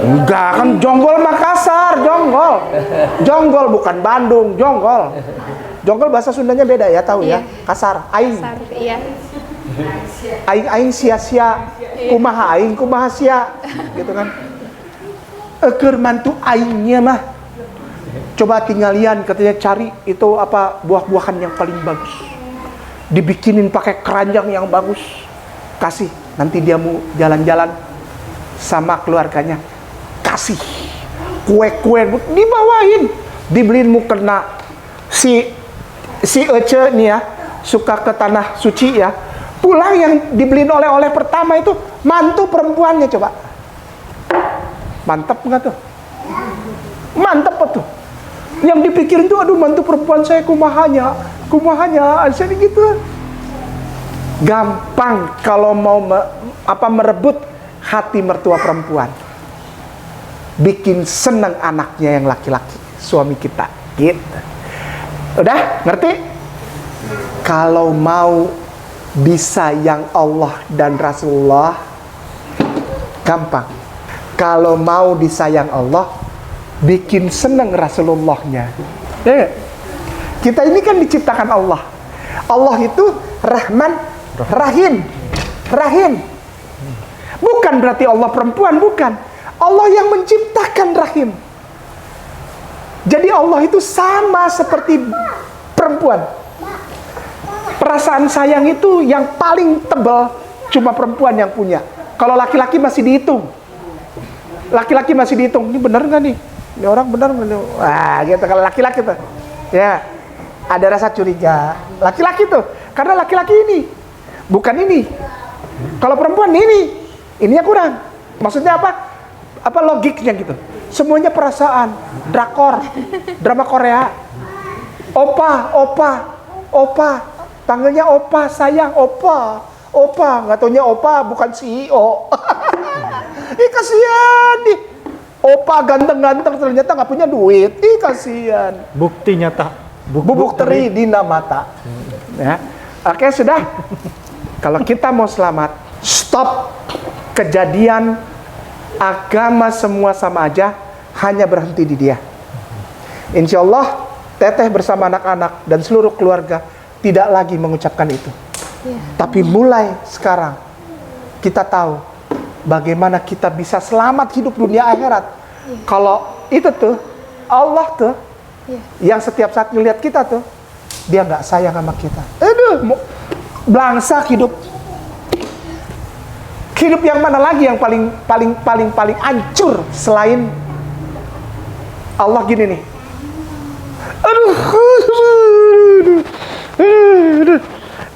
Enggak kan, Jonggol Makassar, Jonggol bukan Bandung, Jonggol. Jonggol bahasa Sundanya beda ya, tahu ya? Kasar, aing. Kasar, iya. Aing sia-sia, kumaha aing, kumaha sia, gitu kan. Eker mantu aingnya mah, coba tinggalian katanya cari itu apa buah-buahan yang paling bagus, dibikinin pakai keranjang yang bagus, kasih. Nanti dia mau jalan-jalan sama keluarganya, kasih kue-kue dibawain, dibeliin mukena. Si Ece nih ya, suka ke tanah suci ya, pulang yang dibeliin oleh-oleh pertama itu mantu perempuannya. Coba mantep nggak tuh? Mantep tuh. Yang dipikirin tuh, aduh mantu perempuan saya kumahanya, jadi gitu. Gampang kalau mau merebut hati mertua perempuan, bikin seneng anaknya yang laki-laki, suami kita, gitu. Udah ngerti? Kalau mau disayang Allah dan Rasulullah, gampang. Kalau mau disayang Allah, bikin seneng Rasulullahnya. Ya, kita ini kan diciptakan Allah. Allah itu Rahman, Rahim. Bukan berarti Allah perempuan, bukan. Allah yang menciptakan Rahim. Jadi Allah itu sama seperti perempuan. Perasaan sayang itu yang paling tebal cuma perempuan yang punya. Kalau laki-laki masih dihitung. Ini bener nggak nih? Ini orang bener nggak nih? Wah, gitu. Kalau laki-laki tuh, ya ada rasa curiga. Laki-laki tuh, karena laki-laki ini, bukan ini. Kalau perempuan ininya kurang. Maksudnya apa? Apa logiknya gitu? Semuanya perasaan. Drakor, drama Korea. Opa, opa, opa. Panggilnya opa, sayang, opa. Opa, nggak taunya opa bukan CEO. Ih kasihan nih. Opa ganteng-ganteng ternyata nggak punya duit. Ih kasihan. Bukti nyata. Bubuk teri dina mata. Ya. Oke, sudah. Kalau kita mau selamat, stop kejadian agama semua sama aja, hanya berhenti di dia. Insya Allah, Teteh bersama anak-anak dan seluruh keluarga tidak lagi mengucapkan itu. Tapi mulai sekarang, kita tahu bagaimana kita bisa selamat hidup dunia akhirat. Kalau itu tuh, Allah tuh, yang setiap saat ngelihat kita tuh, dia nggak sayang sama kita. Aduh, belangsak hidup. Hidup yang mana lagi yang paling hancur selain Allah gini nih. Aduh.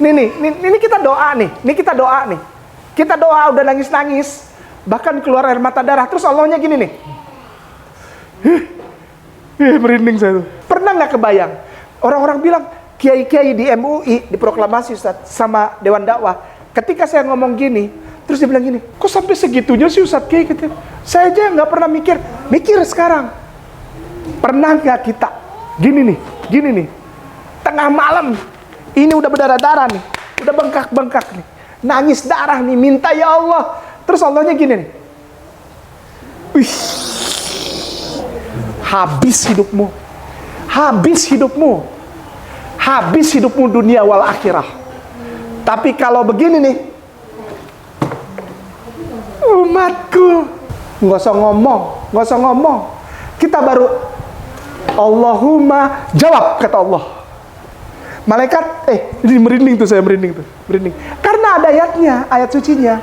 Nih kita doa nih. Kita doa udah nangis-nangis, bahkan keluar air mata darah, terus Allahnya gini nih. Merinding saya tuh. Pernah nggak kebayang? Orang-orang bilang kiai-kiai di MUI di proklamasi Ustaz sama Dewan Dakwah. Ketika saya ngomong gini, terus dia bilang gini, kok sampai segitunya sih Ustaz Kiai gitu. Saya aja nggak pernah mikir sekarang. Pernah nggak kita gini nih, tengah malam, ini udah berdarah-darah nih, udah bengkak-bengkak nih, nangis darah nih, minta ya Allah, terus Allahnya gini nih, wih, habis hidupmu dunia wal akhirah. Tapi kalau begini nih, umatku, nggak usah ngomong, kita baru Allahumma jawab, kata Allah. Malaikat, ini merinding tuh, karena ada ayatnya, ayat sucinya,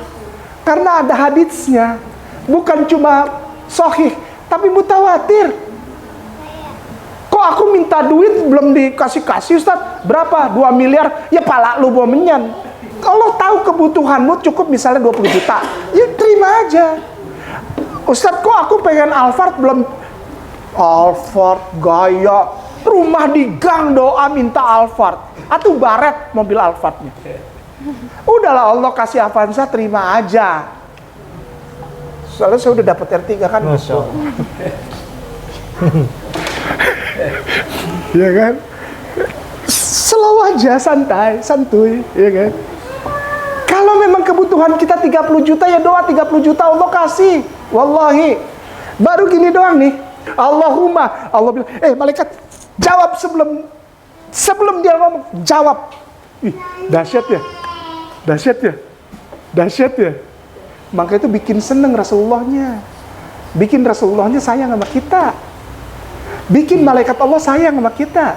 karena ada haditsnya, bukan cuma sahih, tapi mutawatir. Kok aku minta duit belum dikasih Ustaz? Berapa? 2 miliar? Ya pala lu bawa menyan. Kalau tahu kebutuhanmu cukup misalnya 20 juta, ya terima aja. Ustaz, kok aku pengen Alphard belum? Alphard gaya, rumah di gang, doa minta Alphard, atau baret mobil Alphardnya. Udahlah, Allah kasih Avanza, terima aja. Soalnya saya udah dapat R3 kan. Masya Allah. Ya kan? Slow aja, santuy, ya kan? Kalau memang kebutuhan kita 30 juta, ya doa 30 juta Allah kasih. Wallahi. Baru gini doang nih. Allahumma, Allah bilang, malaikat jawab sebelum dia ngomong, jawab. Ih, dahsyat ya. Maka itu bikin seneng Rasulullahnya. Bikin Rasulullahnya sayang sama kita. Bikin malaikat Allah sayang sama kita.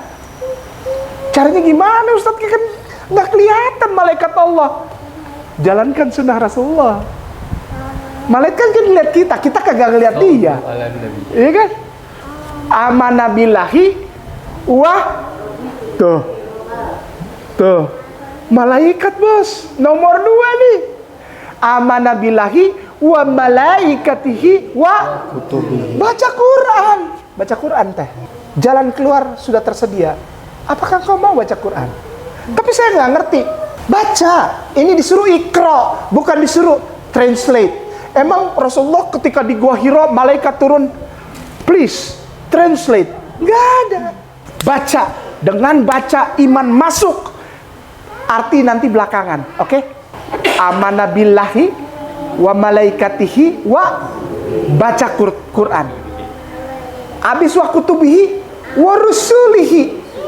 Caranya gimana Ustaz? Kan nggak kelihatan malaikat Allah. Jalankan sunnah Rasulullah. Malaikat kan lihat kita kagak ngeliat dia. Iya kan? Amanah billahi wah tuh malaikat bos nomor 2 nih. Amanah billahi wa malaikatihi wa kutubihi. Baca Quran teh. Jalan keluar sudah tersedia. Apakah kau mau baca Quran? Tapi saya nggak ngerti. Baca. Ini disuruh ikra, bukan disuruh translate. Emang Rasulullah ketika di Gua Hira malaikat turun, please translate? Nggak ada. Baca, dengan baca iman masuk. Arti nanti belakangan, oke? Amanah billahi wa malaikatihi wa baca Quran. Habis wa kutubihi wa rusulihi,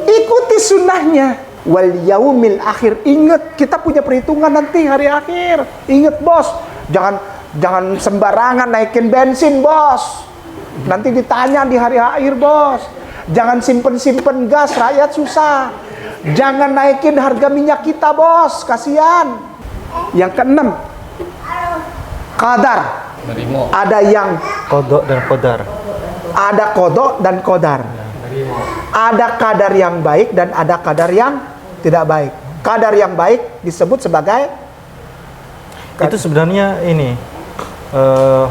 ikuti sunnahnya. Wal yaumil akhir, ingat kita punya perhitungan nanti hari akhir. Ingat bos, jangan sembarangan naikin bensin bos, nanti ditanya di hari akhir bos. Jangan simpen gas, rakyat susah. Jangan naikin harga minyak kita bos, kasihan. Yang keenam, qadar. Ada yang Kodok dan kodar. ada kodok dan kodar. Ada kadar yang baik dan ada kadar yang tidak baik. Kadar yang baik disebut sebagai Itu sebenarnya ini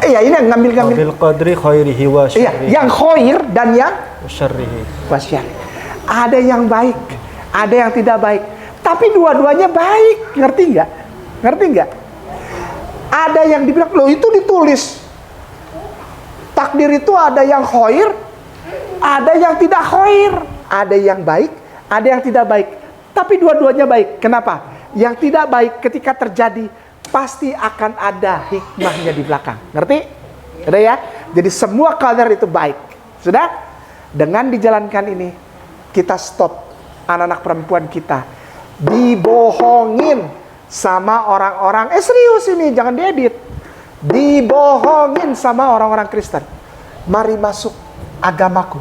Iya, ini yang ngambil-ngambil. Bil qadri khairihi wa Iya, syarrihi. yang khair dan yang Syarrihi. wasyar. Ada yang baik, ada yang tidak baik. Tapi dua-duanya baik, ngerti nggak? Ngerti nggak? Ada yang dibilang, loh itu ditulis. Takdir itu ada yang khair, ada yang tidak khair. Ada yang baik, ada yang tidak baik. Tapi dua-duanya baik. Kenapa? Yang tidak baik ketika terjadi, pasti akan ada hikmahnya di belakang. Ngerti? Udah ya? Jadi semua qadar itu baik. Sudah? Dengan dijalankan ini, kita stop anak-anak perempuan kita dibohongin sama orang-orang. Serius ini, jangan diedit. Dibohongin sama orang-orang Kristen. Mari masuk agamaku.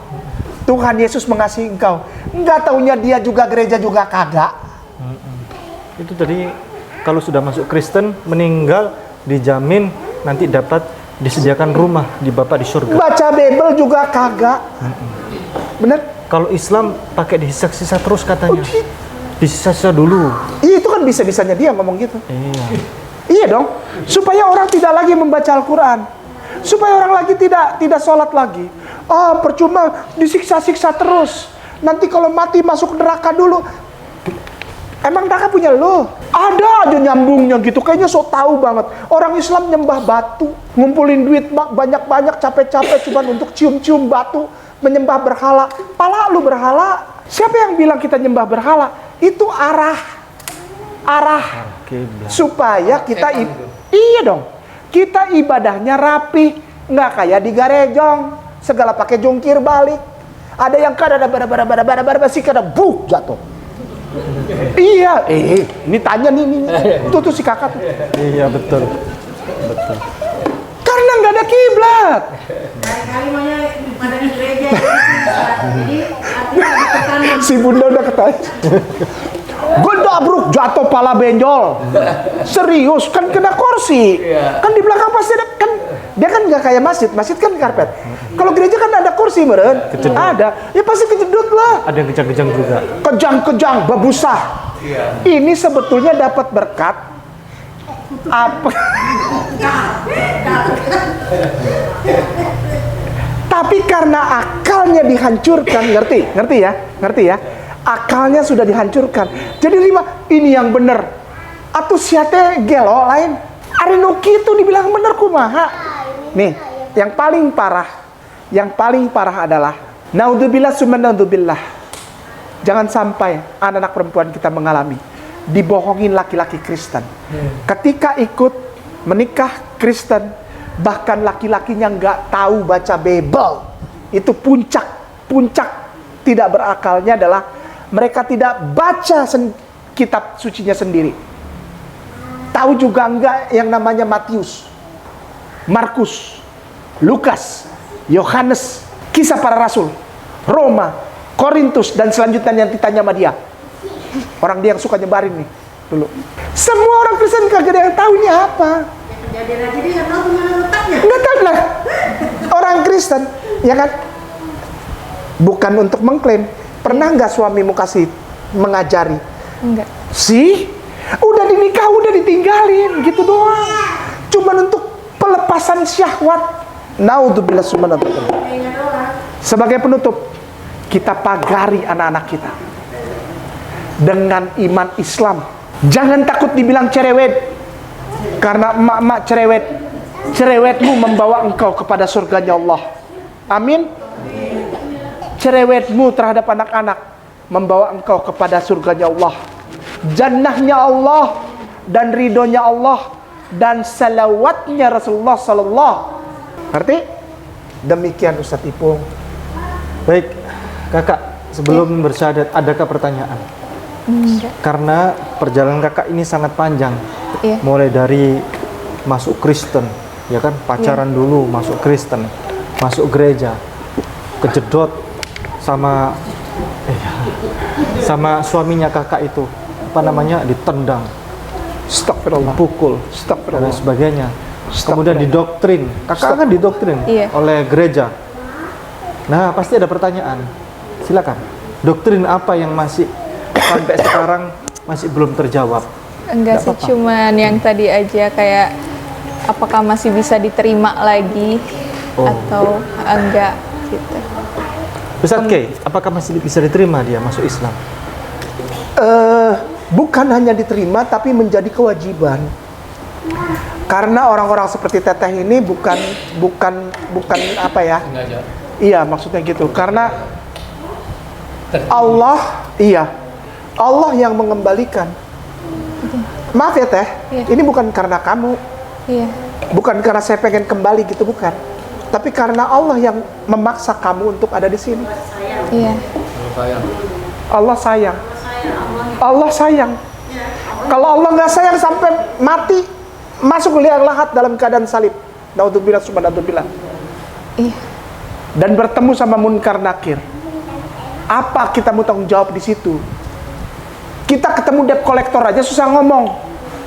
Tuhan Yesus mengasihi engkau. Enggak taunya dia juga gereja juga kagak. Itu tadi kalau sudah masuk Kristen, meninggal dijamin nanti dapat disediakan rumah di Bapa di surga. Baca Bible juga kagak. Bener? Kalau Islam pakai disisa-sisa terus katanya. Disisa-sisa dulu. Iya, itu kan bisa-bisanya dia ngomong gitu. Iya. Iya dong. Supaya orang tidak lagi membaca Al-Quran. Supaya orang lagi tidak sholat lagi. Percuma disiksa-siksa terus. Nanti kalau mati masuk neraka dulu. Emang neraka punya lo? Ada aja nyambungnya gitu. Kayaknya sok tahu banget. Orang Islam nyembah batu, ngumpulin duit banyak-banyak, capek-capek cuman untuk cium-cium batu, menyembah berhala. Pala lu berhala. Siapa yang bilang kita nyembah berhala? Itu arah supaya kita iya dong. Kita ibadahnya rapi, nggak kayak di garejong, segala pakai jungkir balik. Ada yang kada sih kada buk jatuh. Iya, ini tanya nih. Tuh si kakak tuh. Iya, betul. Betul. Karena nggak ada kiblat. Kali-kali maunya pada di gereja. Jadi Si bunda udah ketanya. Gedabruk jatuh pala benjol. Serius, kan kena kursi. Kan di belakang pasti ada, kan dia kan nggak kayak masjid. Masjid kan karpet. Kalau gereja kan ada kursi meren. Ada. Ya pasti kejedut lah. Ada yang kejang-kejang juga. Kejang-kejang, babusah. Ini sebetulnya dapat berkat apa? Tapi karena akalnya dihancurkan, ngerti ya? Akalnya sudah dihancurkan. Jadi ini yang benar. Atau siate gelo lain. Arinuki itu dibilang benar kumaha. Nih, yang paling parah adalah naudzubillah summa naudzubillah. Jangan sampai anak-anak perempuan kita mengalami dibohongin laki-laki Kristen. Ketika ikut menikah Kristen, bahkan laki-lakinya nggak tahu baca Bible. Itu puncak tidak berakalnya adalah mereka tidak baca kitab sucinya sendiri. Tahu juga enggak yang namanya Matius, Markus, Lukas, Yohanes, kisah para rasul, Roma, Korintus, dan selanjutnya yang ditanya sama dia. Orang dia yang suka nyebarin nih dulu. Semua orang Kristen kagak ada yang tahu ini apa. kejadian aja dia nggak tahu kemana letaknya. Nggak tahu lah. Orang Kristen, ya kan? Bukan untuk mengklaim. Pernah nggak suamimu kasih mengajari? Enggak. Sih, udah dinikah, udah ditinggalin, gitu doang. Cuman untuk pelepasan syahwat. Naudzubillah summa naudzubillah. Sebagai penutup, kita pagari anak-anak kita dengan iman Islam. Jangan takut dibilang cerewet, karena emak-emak cerewetmu membawa engkau kepada surganya Allah. Amin. Cerewetmu terhadap anak-anak membawa engkau kepada surganya Allah, jannahnya Allah, dan ridhonya Allah, dan salawatnya Rasulullah Sallallahu. Ngerti? Demikian Ustaz Ipung. Baik, kakak, sebelum bersyahadat, adakah pertanyaan? Enggak. Karena perjalanan kakak ini sangat panjang. Iya. Mulai dari masuk Kristen, ya kan, pacaran dulu, masuk Kristen, masuk gereja, kejedot sama suaminya kakak itu, apa namanya, ditendang, Astagfirullah. pukul, dan Astagfirullah. sebagainya. Kemudian didoktrin, kakak kan didoktrin Iya. oleh gereja. Nah, pasti ada pertanyaan. Silakan. Doktrin apa yang masih sampai sekarang masih belum terjawab? Enggak sih, apa-apa. cuman yang tadi aja kayak apakah masih bisa diterima lagi atau enggak gitu. Ustadz K, apakah masih bisa diterima dia masuk Islam? Bukan hanya diterima, tapi menjadi kewajiban. Karena orang-orang seperti Teteh ini bukan apa ya? Sengaja. Iya, maksudnya gitu. Karena Allah yang mengembalikan. Maaf ya Teh, ini bukan karena kamu, Iya. bukan karena saya pengen kembali gitu, bukan. Tapi karena Allah yang memaksa kamu untuk ada di sini. Iya. Allah sayang. Allah sayang. Kalau Allah nggak sayang sampai mati, masuk liang lahat dalam keadaan salib. Naudzubillah subhanallah. Iya. Dan bertemu sama munkar nakir. Apa kita mau tanggung jawab di situ? Kita ketemu debt kolektor aja susah ngomong,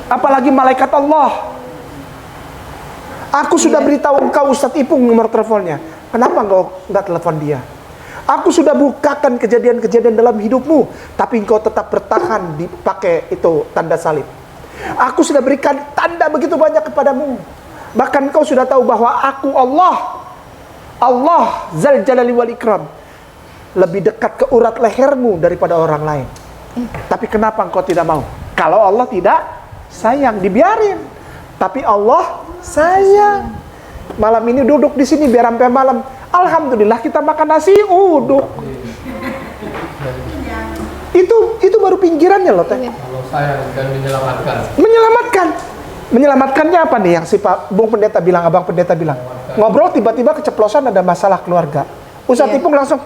apalagi malaikat Allah. Aku sudah beritahu engkau Ustadz Ipung nomor teleponnya. Kenapa nggak telepon dia? Aku sudah bukakan kejadian-kejadian dalam hidupmu, tapi engkau tetap bertahan dipakai itu tanda salib. Aku sudah berikan tanda begitu banyak kepadamu. Bahkan engkau sudah tahu bahwa aku Allah Zal Jalali wal Ikram, lebih dekat ke urat lehermu daripada orang lain. Tapi kenapa engkau tidak mau? Kalau Allah tidak sayang, dibiarin. Tapi Allah sayang. Malam ini duduk di sini biar sampai malam. Alhamdulillah kita makan nasi uduk. Itu baru pinggirannya loh Teh. Allah sayang dan menyelamatkan. Menyelamatkannya apa nih yang si Pak Bung Pendeta bilang, Abang Pendeta bilang? Ngobrol tiba-tiba keceplosan ada masalah keluarga. Ustadz Ipung langsung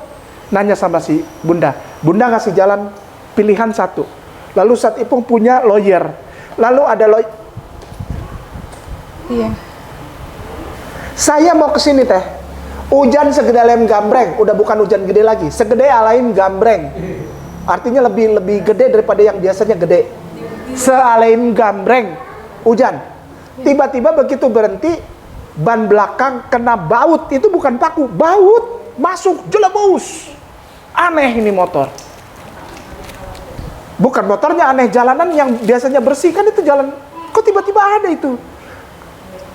nanya sama si Bunda. Bunda ngasih jalan pilihan satu. Lalu Ustadz Ipung punya lawyer. Lalu ada lawyer. Iya. Saya mau kesini Teh. Hujan segede lem gambreng, udah bukan hujan gede lagi, segede alain gambreng. Artinya lebih gede daripada yang biasanya gede. Sealain gambreng, hujan. Tiba-tiba begitu berhenti, ban belakang kena baut, itu bukan paku, baut masuk jelebus. Aneh ini motor. Bukan motornya aneh, jalanan yang biasanya bersih kan itu jalan. Kok tiba-tiba ada itu?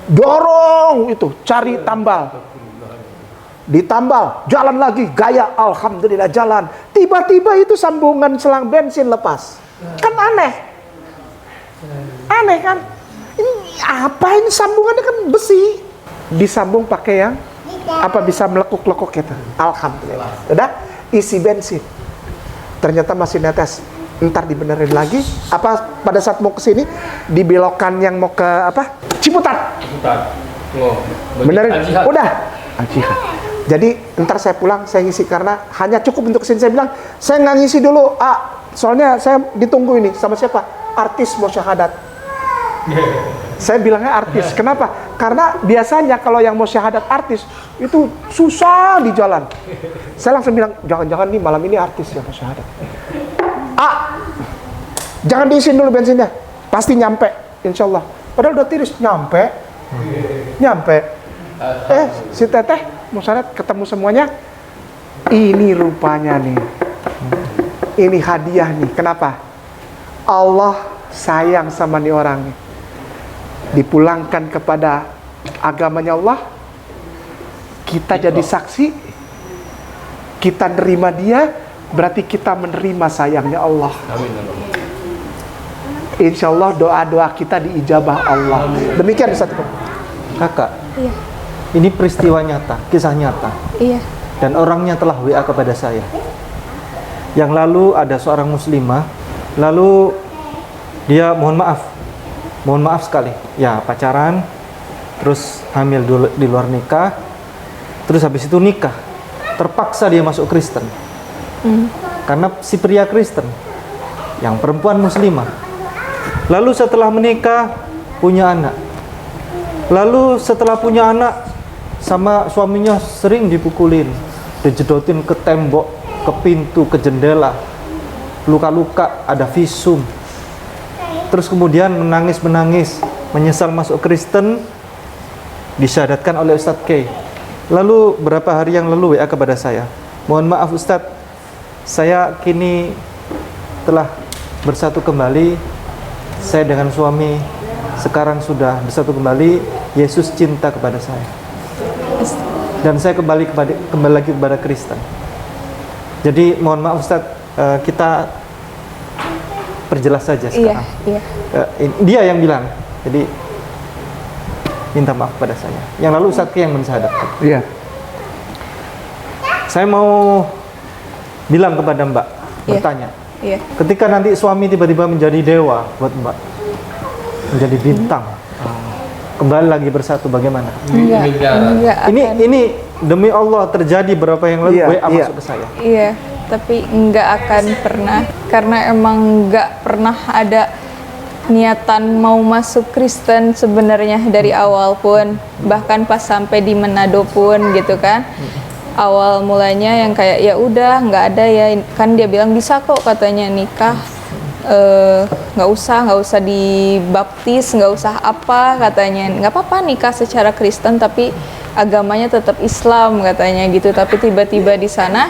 Dorong itu, cari tambal. Ditambal, jalan lagi, gaya, alhamdulillah jalan. Tiba-tiba itu sambungan selang bensin lepas. Kan aneh. Aneh kan? Ini apa ini sambungannya kan besi. Disambung pakai yang apa bisa melekuk-lekuk gitu. Alhamdulillah. Udah isi bensin. Ternyata masih netes. Ntar dibenerin lagi. Apa pada saat mau ke sini dibelokkan yang mau ke apa? Ciputat. Benerin. Udah. Al-Jihad. Jadi ntar saya pulang saya ngisi karena hanya cukup untuk kesini. Saya bilang saya nggak ngisi dulu. Soalnya saya ditunggu ini sama siapa? Artis mau syahadat. Saya bilangnya artis. Kenapa? Karena biasanya kalau yang mau syahadat artis itu susah di jalan. Saya langsung bilang jangan-jangan nih malam ini artis yang mau syahadat. Jangan diisiin dulu bensinnya. Pasti nyampe, insya Allah. Padahal udah tiris nyampe. Si Teteh mau syarat ketemu semuanya. Ini rupanya nih. Ini hadiah nih. Kenapa? Allah sayang sama nih orang nih. Dipulangkan kepada agamanya Allah. Kita jadi saksi. Kita nerima dia. Berarti kita menerima sayangnya Allah. Insya Allah doa-doa kita diijabah Allah. Demikian Ustaz. Kakak. Iya. Ini peristiwa nyata, kisah nyata. Iya. Dan orangnya telah WA kepada saya. Yang lalu ada seorang muslimah, lalu dia mohon maaf sekali. Ya pacaran, terus hamil di luar nikah, terus habis itu nikah. Terpaksa dia masuk Kristen. Karena si pria Kristen, yang perempuan muslimah. Lalu setelah menikah, punya anak. Lalu setelah punya anak, sama suaminya sering dipukulin, dijedotin ke tembok, ke pintu, ke jendela, luka-luka, ada visum. Terus kemudian menangis, menyesal masuk Kristen, disyahadatkan oleh Ustadz K. Lalu berapa hari yang lalu WA kepada saya, mohon maaf Ustadz, saya kini telah bersatu kembali, saya dengan suami sekarang sudah bersatu kembali. Yesus cinta kepada saya. Dan saya kembali lagi kepada Kristen. Jadi mohon maaf Ustadz, kita perjelas saja sekarang. Iya. Dia yang bilang. Jadi minta maaf pada saya. Yang lalu Ustadz yang mensyahadatkan. Iya. Saya mau bilang kepada Mbak, bertanya. Iya. Ketika nanti suami tiba-tiba menjadi dewa buat Mbak, menjadi bintang, kembali lagi bersatu, bagaimana? Enggak Ini demi Allah terjadi berapa yang lalu, Iya, WA iya. masuk ke saya. Iya, tapi nggak akan pernah, karena emang nggak pernah ada niatan mau masuk Kristen sebenarnya dari awal pun, bahkan pas sampai di Manado pun gitu kan. Awal mulanya yang kayak ya udah nggak ada ya, kan dia bilang bisa kok katanya nikah, nggak usah dibaptis, nggak usah apa katanya, nggak apa-apa nikah secara Kristen tapi agamanya tetap Islam katanya gitu. Tapi tiba-tiba di sana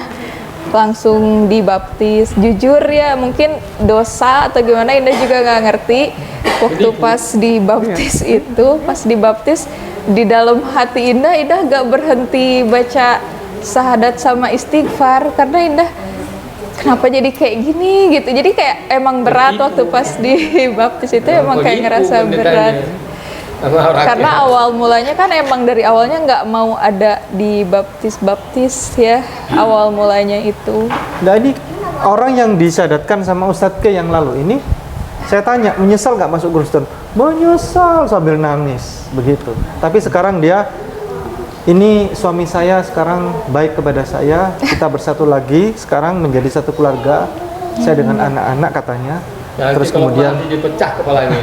langsung dibaptis. Jujur ya mungkin dosa atau gimana Indah juga nggak ngerti. Waktu pas dibaptis itu, pas dibaptis di dalam hati Indah nggak berhenti baca syahadat sama istighfar, karena Indah kenapa jadi kayak gini gitu. Jadi kayak emang berat waktu pas dibaptis itu, emang kayak ngerasa berat. Karena awal mulanya kan emang dari awalnya nggak mau ada dibaptis ya, awal mulanya itu. Nah ini orang yang disyahadatkan sama Ustadz K yang lalu ini, saya tanya, menyesal nggak masuk Kristen? Menyesal sambil nangis, begitu. Tapi sekarang dia, ini suami saya sekarang baik kepada saya, kita bersatu lagi, sekarang menjadi satu keluarga, saya dengan anak-anak katanya. Nanti Terus kalau kemudian nanti dipecah kepalanya.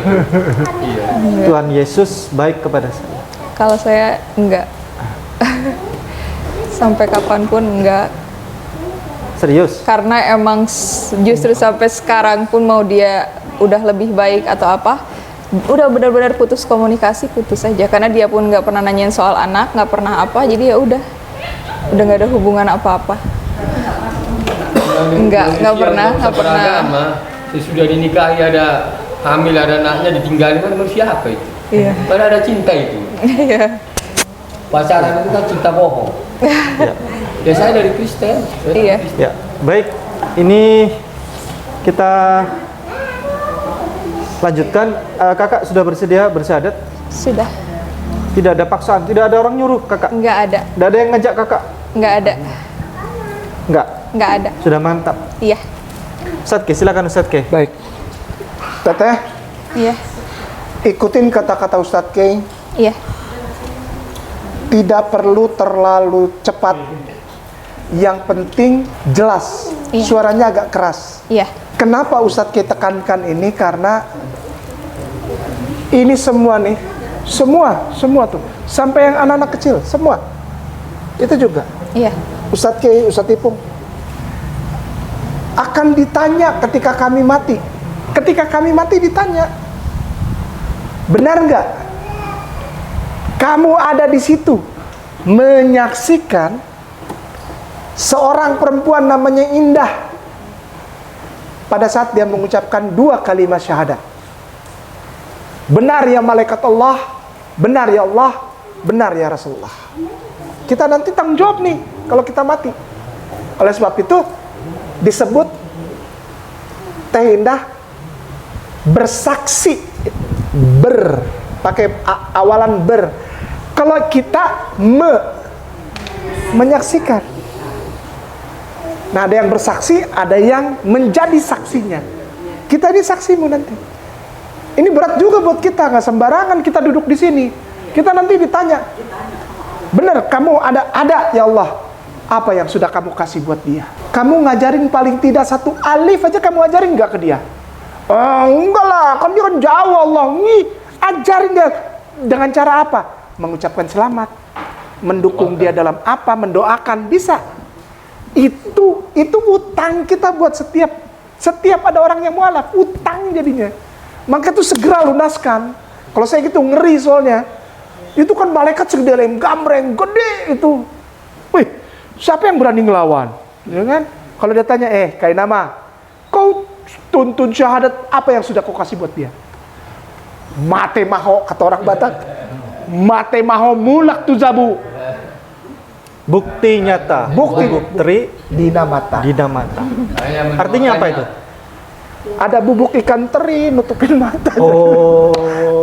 Iya. Tuhan Yesus baik kepada saya. Kalau saya enggak. Sampai kapanpun enggak. Serius? Karena emang justru sampai sekarang pun mau dia udah lebih baik atau apa, udah benar-benar putus komunikasi, putus aja. Karena dia pun nggak pernah nanyain soal anak, nggak pernah apa, jadi ya udah nggak ada hubungan apa-apa. Nggak pernah. Agama, sudah dinikahi, ada hamil, ada anaknya, ditinggalin kan manusia apa itu? Iya. Padahal ada cinta itu. Iya. Pacaran itu kan cinta bohong. Ya saya dari Kristen. Iya. Ya, baik. Ini kita lanjutkan. Kakak sudah bersedia bersyahadat? Sudah. Tidak ada paksaan, tidak ada orang nyuruh kakak? Nggak ada. Tidak ada yang ngajak kakak? Nggak ada. Nggak ada. Sudah mantap. Iya. Ustadz K, silakan Ustadz K. Baik. Teteh, Iya. ikutin kata-kata Ustadz K. Iya. Tidak perlu terlalu cepat. Yang penting jelas. Iya. Suaranya agak keras. Iya. Kenapa Ustadz K tekankan ini? Karena ini semua nih, semua tuh, sampai yang anak-anak kecil, semua itu juga. Iya. Ustadz K, Ustadz Ipung akan ditanya ketika kami mati. Ketika kami mati ditanya, benar nggak kamu ada di situ menyaksikan seorang perempuan namanya Indah pada saat dia mengucapkan 2 kalimat syahadat. Benar ya malaikat Allah, benar ya Allah, benar ya Rasulullah. Kita nanti tanggung jawab nih kalau kita mati. Oleh sebab itu disebut Teh Indah bersaksi, pakai awalan ber. Kalau kita menyaksikan. Nah, ada yang bersaksi, ada yang menjadi saksinya. Kita ini saksimu nanti. Ini berat juga buat kita, nggak sembarangan kita duduk di sini. Kita nanti ditanya, benar kamu ada ya Allah, apa yang sudah kamu kasih buat dia? Kamu ngajarin paling tidak 1 alif aja kamu ajarin nggak ke dia? Enggak lah, kan dia kan jauh Allah. Ajarin dia dengan cara apa? Mengucapkan selamat, mendukung dia dalam apa, mendoakan, bisa. Itu utang kita buat setiap ada orang yang mualaf, utang jadinya. Maka itu segera lunaskan. Kalau saya gitu ngeri soalnya. Itu kan malaikat segede lem gambreng gede itu. Wih, siapa yang berani ngelawan? Ya kan? Kalau dia tanya, kayak nama, kau tuntun syahadat, apa yang sudah kau kasih buat dia? Mate maho, kata orang Batak. Mate maho mulak tu zabu. Bukti nyata. Bukti. Bukti Dinamata. dinamata. Artinya apa itu? Ada bubuk ikan teri nutupin mata. Oh.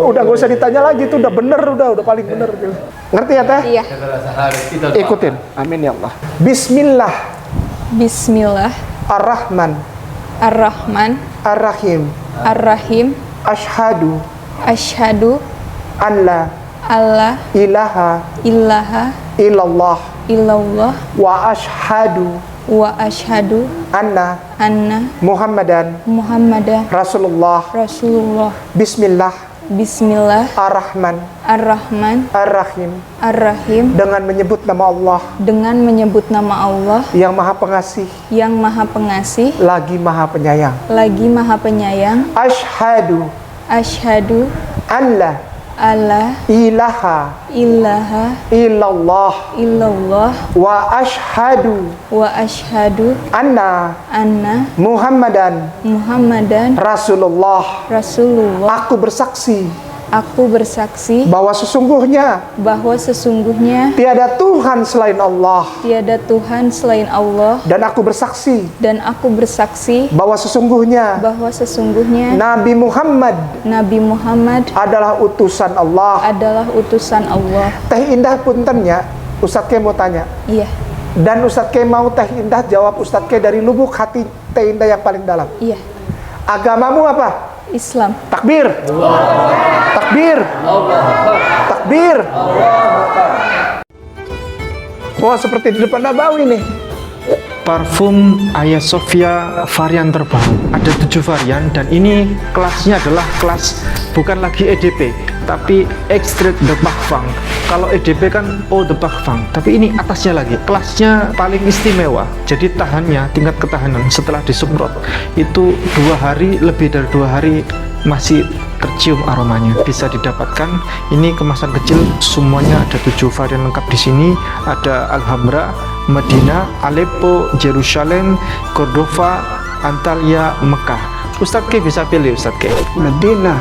Udah gak usah ditanya lagi, itu udah bener, udah paling bener. Ngerti ya teh? Iya. Ikutin. Amin ya Allah. Bismillah Bismillah ar-Rahman ar-Rahman ar-Rahim. ar-Rahim. Ashhadu Asyhadu an la alla ilaha ilaha illallah illallah wa ashhadu wa asyhadu anna anna Muhammadan Muhammadan Rasulullah. Rasulullah. Bismillah Bismillah ar-Rahman ar-Rahman ar-Rahim. ar-Rahim. Dengan menyebut nama Allah Dengan menyebut nama Allah yang Maha Pengasih yang Maha Pengasih lagi Maha Penyayang. lagi Maha Penyayang. Ashhadu Asyhadu an la alla ilaha ilaha illallah illallah wa ashhadu wa asyhadu anna anna Muhammadan Muhammadan Rasulullah. Rasulullah. Aku bersaksi Bahwa sesungguhnya tiada Tuhan selain Allah, tiada Tuhan selain Allah, dan aku bersaksi dan aku bersaksi bahwa sesungguhnya Nabi Muhammad Nabi Muhammad adalah utusan Allah. adalah utusan Allah. Teh Indah puntennya, Ustadz Ke mau tanya. Iya, Dan Ustadz Ke mau Teh Indah jawab Ustadz Ke dari lubuk hati Teh Indah yang paling dalam. iya. Agamamu apa? Islam. Takbir. Takbir. Takbir. Wah, seperti di depan Nabawi nih. Parfum Hagia Sophia varian terbaru. Ada 7 varian dan ini kelasnya adalah kelas bukan lagi EDP, tapi Extrait de Parfum. Kalau EDP kan Eau de Parfum, tapi ini atasnya lagi. Kelasnya paling istimewa. Jadi tahannya, tingkat ketahanan setelah disemprot itu 2 hari, lebih dari 2 hari masih tercium aromanya. Bisa didapatkan. Ini kemasan kecil, semuanya ada 7 varian lengkap di sini. Ada Alhambra, Medina, Aleppo, Jerusalem, Cordova, Antalya, Mekah. Ustadz Ke bisa pilih Ustadz Ke. Medina.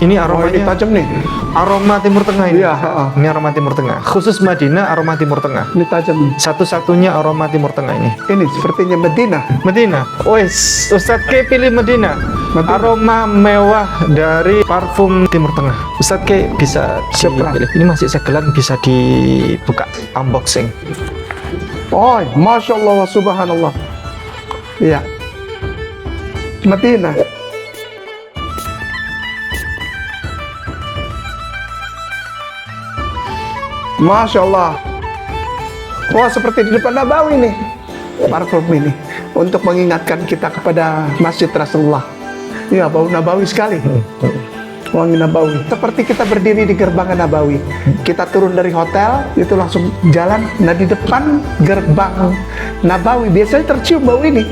Ini Oh, ini aromanya tajam nih. aroma Timur Tengah ini. Iya, heeh. Ini aroma Timur Tengah. Khusus Madinah aroma Timur Tengah. Ini tajam nih. Satu-satunya aroma Timur Tengah ini. Ini sepertinya Medina. Medina. Wes, Ustadz Ke pilih Medina. Medina. Aroma mewah dari parfum Timur Tengah. Ustadz Ke bisa Siapa? dipilih. Ini masih segelan, bisa dibuka unboxing. Oh, Masya Allah, Subhanallah. Iya. Medina. Masya Allah. Wah, seperti di depan Nabawi nih. Parfum ini. Untuk mengingatkan kita kepada Masjid Rasulullah. Iya, bau Nabawi sekali. Wangi Nabawi. Seperti kita berdiri di gerbang Nabawi. Kita turun dari hotel, itu langsung jalan. Nah, di depan gerbang Nabawi biasanya tercium bau ini.